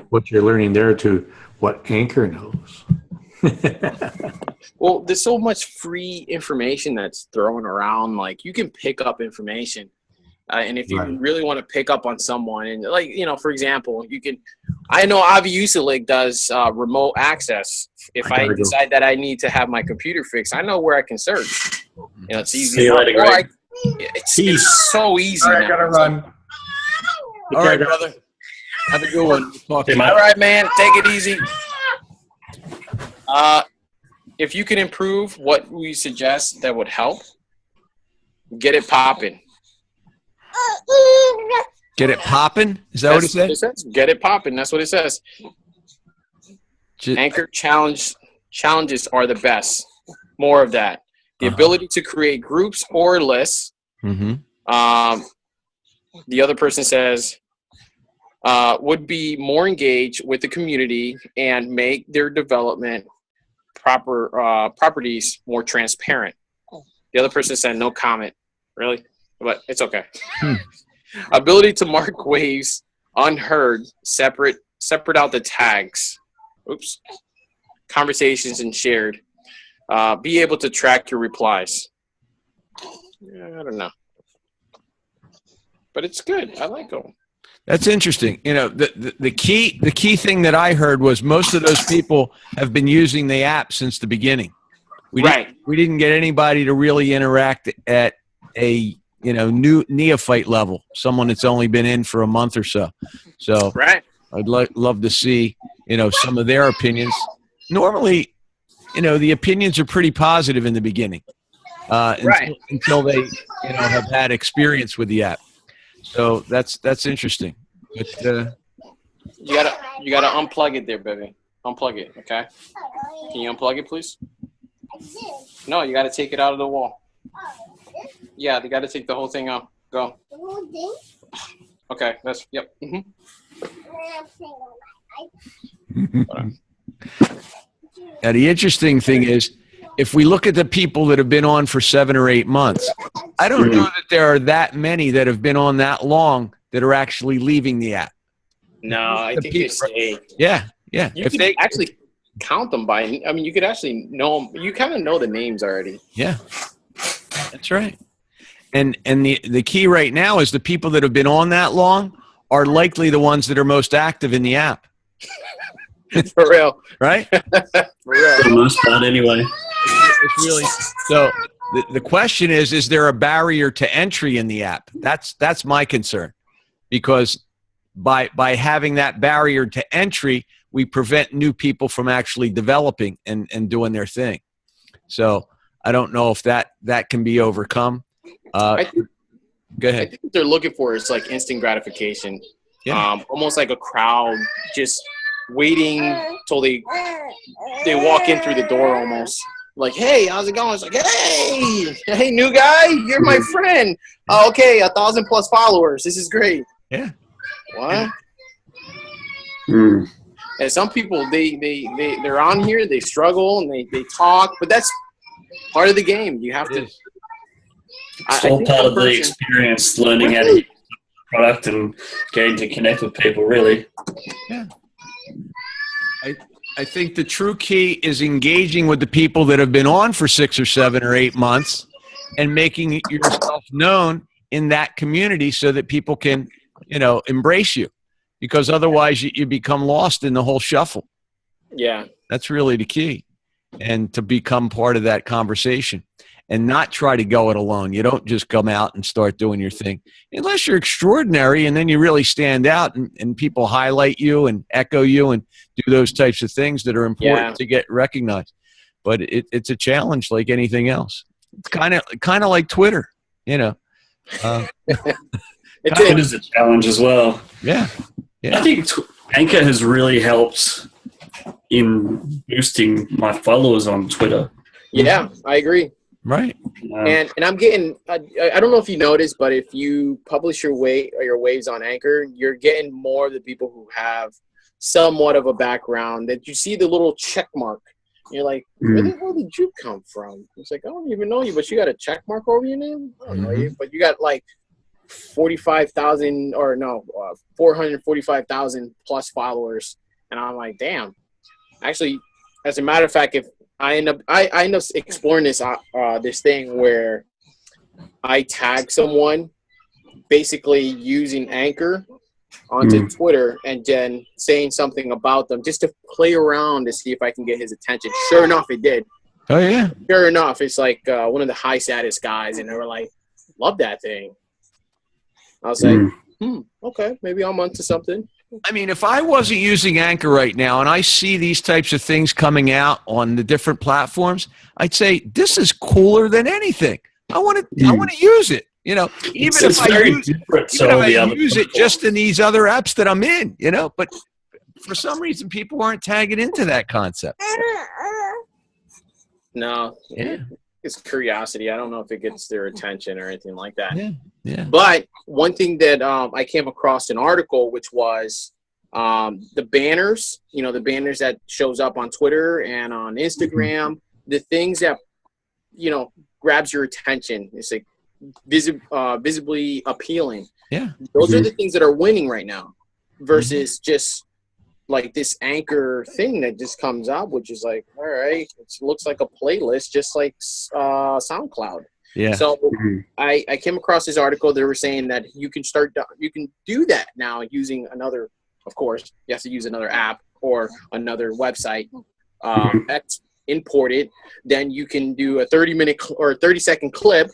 what you're learning there to what Anchor knows. Well, there's so much free information that's thrown around. Like you can pick up information. And if you Right. really want to pick up on someone, and like, for example, you can, I know Avi Usalik does remote access. If I I gotta go. decide that I need to have my computer fixed, I know where I can search. It's easy. See you later, Or Greg. it's so easy. All right, I now. gotta run. All right, brother. Have a good one. We'll talk to Hey, you. mate. All right, man. Take it easy. If you can improve what we suggest that would help, get it popping. Get it popping? Is that what it said? says. Get it popping. That's what it says. Ju- Anchor challenges are the best. More of that. The ability to create groups or lists. Mhm. The other person says would be more engaged with the community and make their development properties more transparent. The other person said no comment. Really? But it's okay. Ability to mark waves unheard, separate out the tags. Oops. Conversations and shared. Be able to track your replies. I don't know. But it's good. I like them. That's interesting. The key thing that I heard was most of those people have been using the app since the beginning. We didn't get anybody to really interact at a new neophyte level, someone that's only been in for a month or so. So Right. I'd love to see some of their opinions. Normally, the opinions are pretty positive in the beginning, until they have had experience with the app. So that's interesting. But You gotta unplug it there, baby. Unplug it, okay? Can you unplug it, please? No, you gotta take it out of the wall. Yeah, they gotta take the whole thing out. Go. Okay, yep. Now, the interesting thing is, if we look at the people that have been on for 7 or 8 months, I don't know that there are that many that have been on that long that are actually leaving the app. No, I think they stay. Yeah. You can actually count them by. I mean, you could actually know them. You kind of know the names already. Yeah, that's right. And the key right now is the people that have been on that long are likely the ones that are most active in the app. For real. Right? For real. For the most part, anyway. It's really so. The question is there a barrier to entry in the app? That's my concern, because by having that barrier to entry, we prevent new people from actually developing and doing their thing. So I don't know if that can be overcome. Go I ahead. think what they're looking for is like instant gratification. Yeah. Almost like a crowd just waiting till they walk in through the door almost. Like, hey, how's it going? It's like, hey, new guy, you're my friend. Oh, okay, 1,000+ followers. This is great. Yeah. What? Mm. And some people, they're on here, they struggle, and they talk, but that's part of the game. You have to. It's all part of the experience, learning how to use the product and getting to connect with people, really. Yeah. I think the true key is engaging with the people that have been on for 6 or 7 or 8 months and making yourself known in that community so that people can, embrace you, because otherwise you become lost in the whole shuffle. Yeah. That's really the key, and to become part of that conversation and not try to go it alone. You don't just come out and start doing your thing unless you're extraordinary, and then you really stand out and people highlight you and echo you and do those types of things that are important to get recognized. But it's a challenge like anything else. It's kind of like Twitter. you know. It is a challenge as well. Yeah. I think Anchor has really helped in boosting my followers on Twitter. Yeah, I agree. Right. And I'm getting, I don't know if you noticed, but if you publish your waves on Anchor, you're getting more of the people who have somewhat of a background, that you see the little check mark. You're like, where the hell did you come from? It's like, I don't even know you, but you got a check mark over your name? I don't know you, but you got like 445,000 plus followers. And I'm like, damn. Actually, as a matter of fact, if I end up exploring this thing where I tag someone basically using Anchor onto Twitter and then saying something about them just to play around to see if I can get his attention. Sure enough, it did. Oh, yeah. Sure enough, it's like one of the high status guys, and they were like, love that thing. I was like, okay, maybe I'm onto something. I mean, if I wasn't using Anchor right now and I see these types of things coming out on the different platforms, I'd say this is cooler than anything. I want to use it. You know, even if I use it just in these other apps that I'm in, you know, but for some reason people aren't tagging into that concept. No, it's curiosity. I don't know if it gets their attention or anything like that. Yeah. But one thing that I came across an article, which was the banners, you know, the banners that shows up on Twitter and on Instagram, the things that, you know, grabs your attention. It's like visibly appealing. Yeah. Those are the things that are winning right now versus just like this Anchor thing that just comes up, which is like, all right, it looks like a playlist, just like SoundCloud. Yeah. So I came across this article. They were saying that you can do that now using another, of course, you have to use another app or another website, import it. Then you can do a 30-minute or 30-second clip,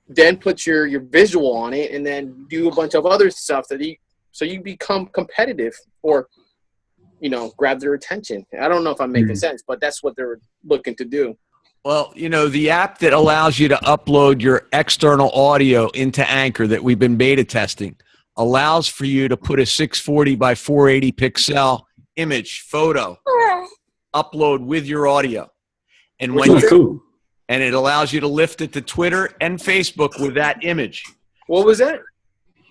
then put your visual on it, and then do a bunch of other stuff so you become competitive or, you know, grab their attention. I don't know if I'm making sense, but that's what they're looking to do. Well, you know, the app that allows you to upload your external audio into Anchor that we've been beta testing allows for you to put a 640 by 480 pixel image photo upload with your audio. And cool. And it allows you to lift it to Twitter and Facebook with that image. What was that?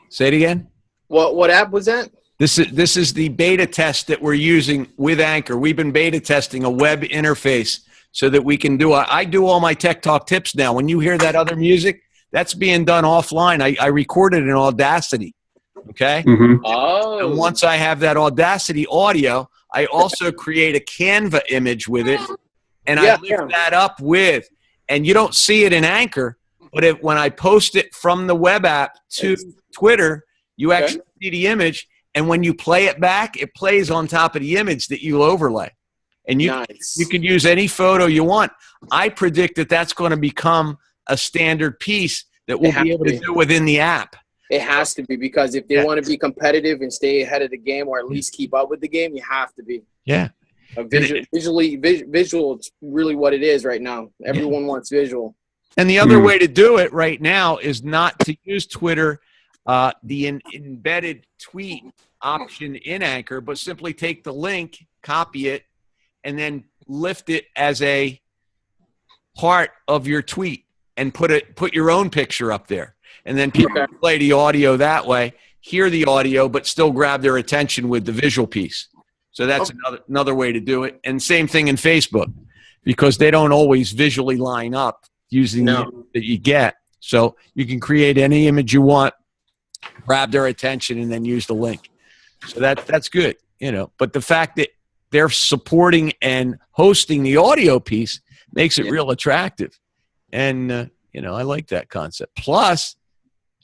Say it again. What app was that? This is the beta test that we're using with Anchor. We've been beta testing a web interface so that we can do I do all my Tech Talk tips now. When you hear that other music, that's being done offline. I recorded in Audacity. Okay. Oh. And once I have that Audacity audio, I also create a Canva image with it, and I lift that up with. And you don't see it in Anchor, but when I post it from the web app to Twitter, you actually see the image. And when you play it back, it plays on top of the image that you overlay. And you can use any photo you want. I predict that that's going to become a standard piece that we'll be able to do within the app. It has to be, because if they want to be competitive and stay ahead of the game, or at least keep up with the game, you have to be. Yeah. Visual, it's really what it is right now. Everyone wants visual. And the other way to do it right now is not to use Twitter, the embedded tweet option in Anchor, but simply take the link, copy it, and then lift it as a part of your tweet and put your own picture up there. And then people can play the audio that way, hear the audio, but still grab their attention with the visual piece. So that's another way to do it. And same thing in Facebook, because they don't always visually line up using the image that you get. So you can create any image you want, grab their attention, and then use the link. So that's good, you know. But the fact that they're supporting and hosting the audio piece makes it real attractive. And, you know, I like that concept. Plus,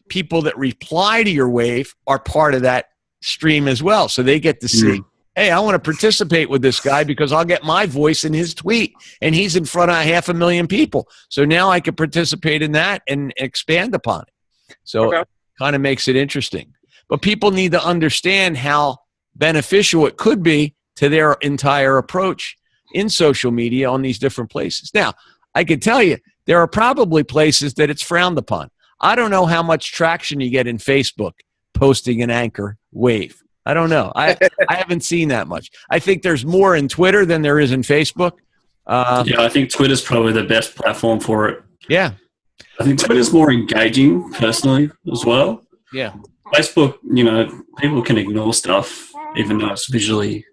people that reply to your wave are part of that stream as well. So they get to see, hey, I want to participate with this guy because I'll get my voice in his tweet, and he's in front of 500,000 people. So now I can participate in that and expand upon it. So it kind of makes it interesting. But people need to understand how beneficial it could be to their entire approach in social media on these different places. Now, I can tell you, there are probably places that it's frowned upon. I don't know how much traction you get in Facebook posting an anchor wave. I don't know. I haven't seen that much. I think there's more in Twitter than there is in Facebook. Yeah, I think Twitter's probably the best platform for it. Yeah. I think Twitter's more engaging personally as well. Yeah. Facebook, people can ignore stuff even though it's visually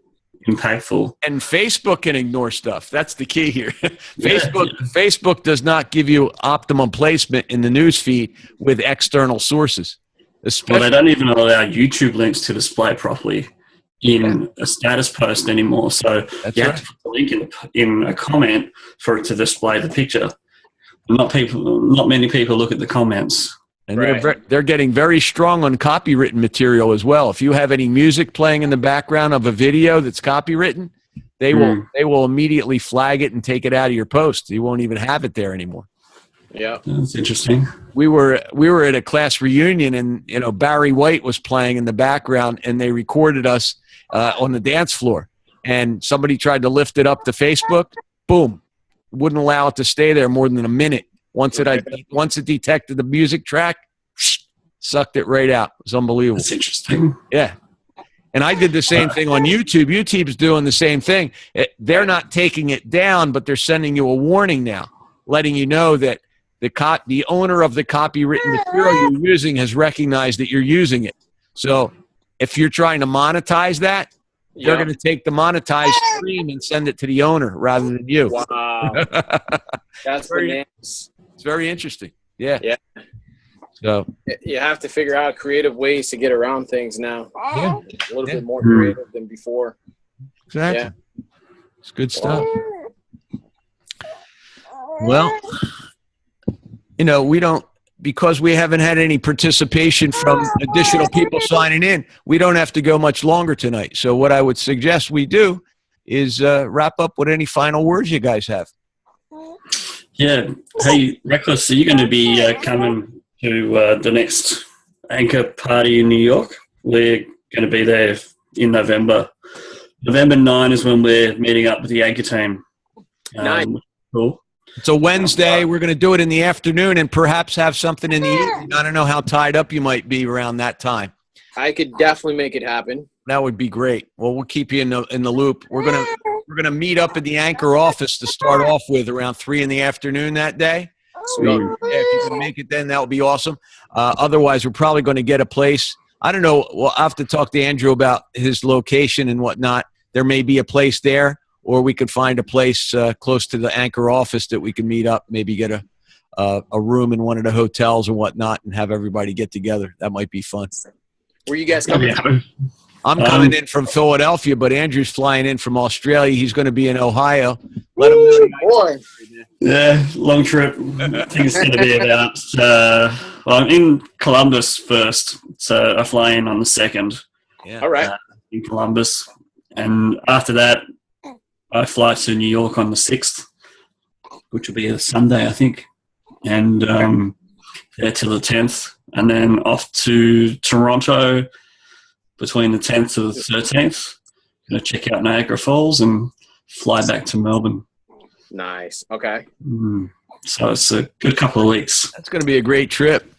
impactful. And Facebook can ignore stuff. That's the key here. Facebook does not give you optimum placement in the news feed with external sources. Well, they don't even allow YouTube links to display properly in a status post anymore. So you have to put the link in a comment for it to display the picture. Not many people look at the comments. And they're getting very strong on copywritten material as well. If you have any music playing in the background of a video that's copywritten, they will immediately flag it and take it out of your post. You won't even have it there anymore. Yeah, that's interesting. We were at a class reunion, and Barry White was playing in the background, and they recorded us on the dance floor. And somebody tried to lift it up to Facebook. Boom, wouldn't allow it to stay there more than a minute. Once it detected the music track, sucked it right out. It was unbelievable. That's interesting. Yeah. And I did the same thing on YouTube. YouTube's doing the same thing. They're not taking it down, but they're sending you a warning now, letting you know that the owner of the copywritten material you're using has recognized that you're using it. So if you're trying to monetize that, they're going to take the monetized stream and send it to the owner rather than you. Wow. That's bananas. It's very interesting. Yeah. Yeah. So you have to figure out creative ways to get around things now. Yeah. A little bit more creative than before. Exactly. Yeah. It's good stuff. Well, we don't, because we haven't had any participation from additional people signing in, we don't have to go much longer tonight. So what I would suggest we do is wrap up with any final words you guys have. Yeah. Hey, Reckless, are you going to be coming to the next Anchor party in New York? We're going to be there in November. November 9 is when we're meeting up with the Anchor team. Cool. It's a Wednesday. We're going to do it in the afternoon and perhaps have something in the evening. I don't know how tied up you might be around that time. I could definitely make it happen. That would be great. Well, we'll keep you in the loop. We're gonna meet up at the Anchor office to start off with around 3 p.m. that day. So if you can make it, then that would be awesome. Otherwise, we're probably going to get a place. I don't know. Well, I have to talk to Andrew about his location and whatnot. There may be a place there, or we could find a place close to the Anchor office that we can meet up. Maybe get a room in one of the hotels and whatnot, and have everybody get together. That might be fun. Where you guys coming from? I'm coming in from Philadelphia, but Andrew's flying in from Australia. He's going to be in Ohio. Let him know. Boy. Yeah, long trip. I think it's going to be about I'm in Columbus first, so I fly in on the 2nd. Yeah. All right. In Columbus. And after that, I fly to New York on the 6th, which will be a Sunday, I think. And there till the 10th. And then off to Toronto between the 10th to the 13th. Going to check out Niagara Falls and fly back to Melbourne. Nice. Okay. So it's a good couple of weeks. That's going to be a great trip.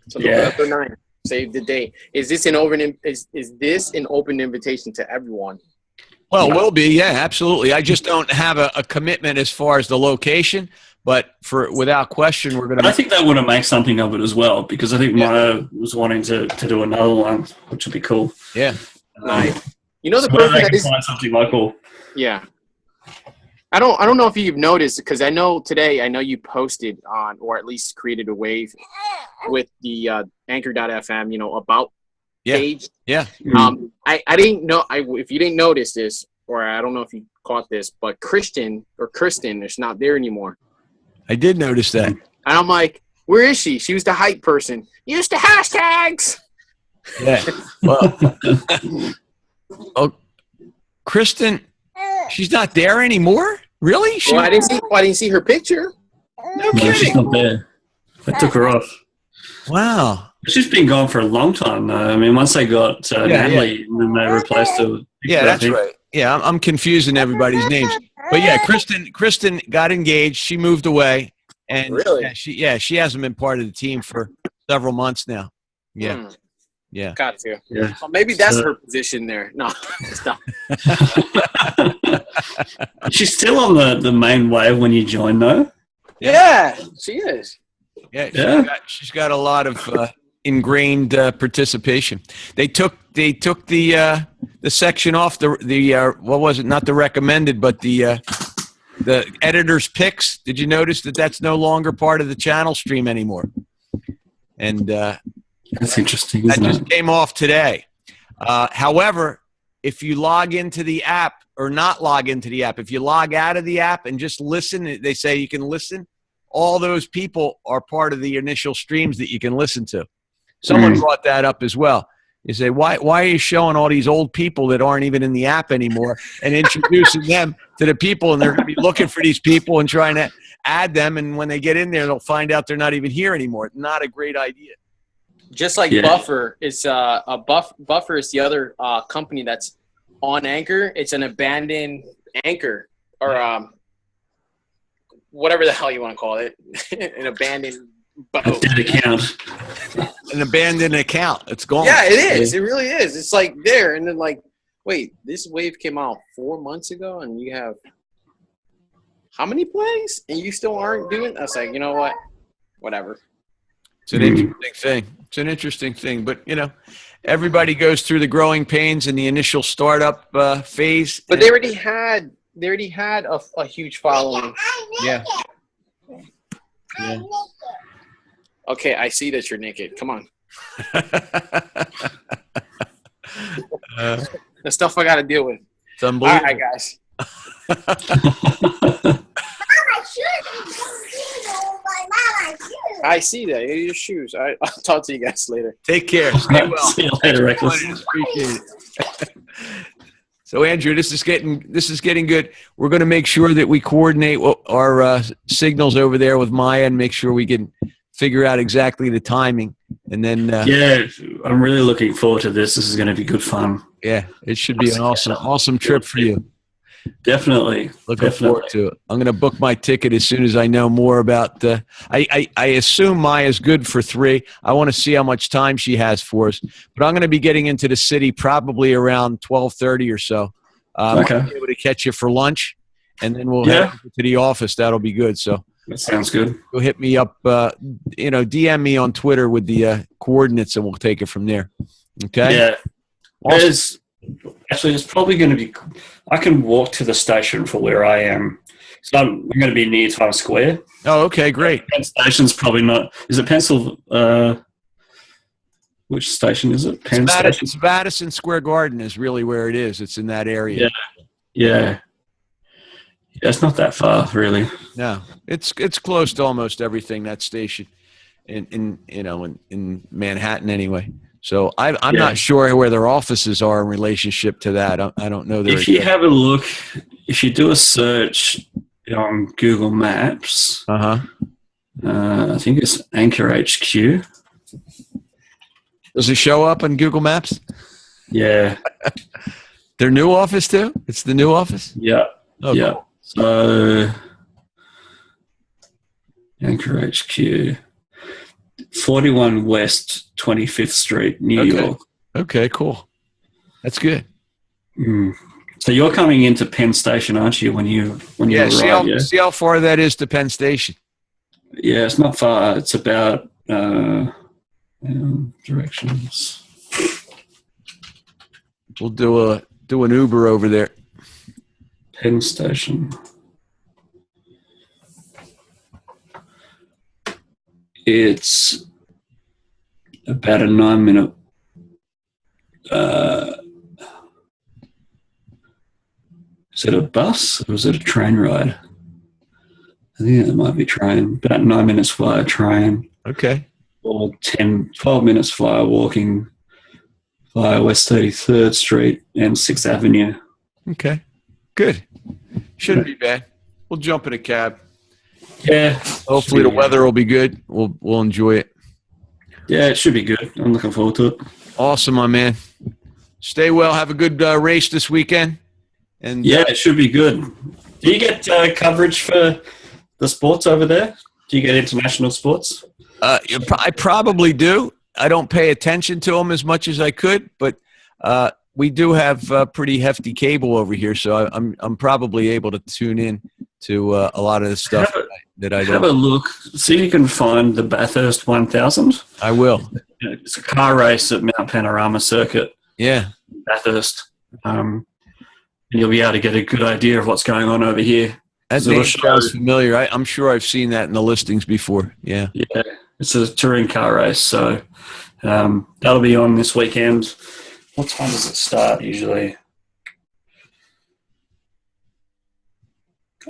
So November 9th. Save the date. Is this an open invitation to everyone? Well, it will be. Yeah, absolutely. I just don't have a commitment as far as the location, but without question, we're going to. I think they want to make something of it as well, because I think Maya was wanting to do another one, which would be cool. Yeah. Nice. The so person they that can is find something local. Yeah. I don't know if you've noticed, because I know you posted on, or at least created a wave with the Anchor.fm, about page. Yeah. I didn't know if you didn't notice this, or I don't know if you caught this, but Kristen is not there anymore. I did notice that. And I'm like, where is she? She was the hype person. Use the hashtags. Yeah. Well, Kristen, she's not there anymore? Really? I didn't see her picture. No No, she's kidding. not there. I took her off. Wow. She's been gone for a long time, though. I mean, once they got Natalie, and then they replaced her. Yeah, that's right. Yeah, I'm confusing everybody's names. But yeah, Kristen got engaged. She moved away. And Really? she hasn't been part of the team for several months now. Yeah. Hmm. Yeah. Got to. Yeah. Well, maybe that's So- her position there. No, it's not. She's still on the main wave when you join, though. Yeah, she is. Yeah. Yeah. She's got a lot of ingrained participation. They took the section off the what was it? Not the recommended, but the editor's picks. Did you notice that that's no longer part of the channel stream anymore? And That's interesting, that isn't just it? came off today. However, if you log into the app or not log into the app, if you log out of the app and just listen, they say you can listen. All those people are part of the initial streams that you can listen to. Someone brought that up as well. You say, why are you showing all these old people that aren't even in the app anymore and introducing them to the people, and they're going to be looking for these people and trying to add them, and when they get in there, they'll find out they're not even here anymore. Not a great idea. Just like Yeah. Buffer, it's Buffer is the other company that's on Anchor. It's an abandoned Anchor or whatever the hell you want to call it, an abandoned A boat. dead account. An abandoned account. It's gone. Yeah, it is. It really is. It's like there, and then like, wait, this wave came out 4 months ago, and you have how many plays, and you still aren't doing? I was like, you know what? Whatever. It's an interesting thing. It's an interesting thing, but everybody goes through the growing pains in the initial startup phase. But they already had a huge following. Yeah. Okay, I see that you're naked. Come on, the stuff I got to deal with. It's All unbelievable. right, guys. I see that. Your shoes. I'll talk to you guys later. Take care. Stay well. See you later, Reckless. Appreciate it. So, Andrew, this is getting good. We're going to make sure that we coordinate our signals over there with Maya and make sure we can figure out exactly the timing. And then, Yeah, I'm really looking forward to this. This is going to be good fun. yeah, it should be an awesome trip for you. Definitely. Looking forward to it. I'm going to book my ticket as soon as I know more about the. I assume Maya's good for 3. I want to see how much time she has for us. But I'm going to be getting into the city probably around 12:30 or so. Okay. I'll be able to catch you for lunch, and then we'll Yeah. head to the office. That'll be good. So That sounds good. go hit me up. DM me on Twitter with the coordinates, and we'll take it from there. Okay. Yeah. Awesome. It's probably going to be. I can walk to the station for where I am. So we're going to be near Times Square. Oh, okay, great. Penn Station's probably not. Is it which station is it? Penn Station. It's Madison Square Garden is really where it is. It's in that area. Yeah. It's not that far, really. No, it's close to almost everything, that station in Manhattan anyway. So I'm not sure where their offices are in relationship to that. I don't know. If you have a look, if you do a search on Google Maps, I think it's Anchor HQ. Does it show up on Google Maps? Yeah. Their new office too? It's the new office? Yeah. Oh, yeah. cool. So Anchor HQ, 41 West 25th Street, New York. Okay, cool. That's good. So you're coming into Penn Station, aren't you? When you arrive? See how far that is to Penn Station. Yeah, it's not far. It's about directions. We'll do an Uber over there. Penn Station. It's about a 9-minute. Is it a bus or is it a train ride? I think it might be train. About 9 minutes via train. Okay. Or 12 minutes via walking via West 33rd Street and 6th Avenue. Okay. Good. Shouldn't be bad. We'll jump in a cab. Yeah. Hopefully the weather will be good. We'll enjoy it. Yeah, it should be good. I'm looking forward to it. Awesome, my man. Stay well. Have a good race this weekend. And yeah, it should be good. Do you get coverage for the sports over there? Do you get international sports? I probably do. I don't pay attention to them as much as I could, but we do have pretty hefty cable over here, so I'm probably able to tune in to a lot of the stuff that I don't. Have a look. See if you can find the Bathurst 1000. I will. It's a car race at Mount Panorama Circuit. Yeah. Bathurst. And you'll be able to get a good idea of what's going on over here. That name sounds familiar. I'm sure I've seen that in the listings before. Yeah. Yeah. It's a touring car race, so that'll be on this weekend. What time does it start usually?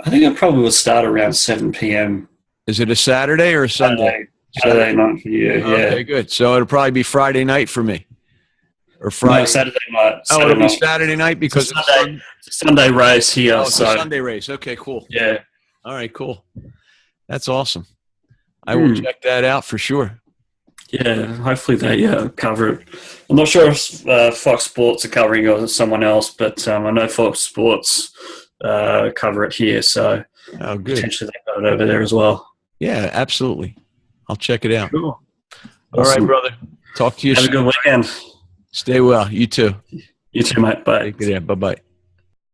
I think it probably will start around 7 p.m. Is it a Saturday or a Sunday? Saturday night for you, yeah. Okay, good. So it'll probably be Friday night for me. Or Friday. No, Saturday night. It'll be Saturday night because it's a Sunday race here. It's a Sunday race. Okay, cool. Yeah. All right, cool. That's awesome. I will check that out for sure. Yeah, hopefully they cover it. I'm not sure if Fox Sports are covering it or someone else, but I know Fox Sports cover it here, so potentially they got it over there as well. Yeah, absolutely. I'll check it out. Cool. All right, brother. Talk to you soon. Have a good weekend. Stay well. You too. You too, mate. Bye. Take care. Bye-bye.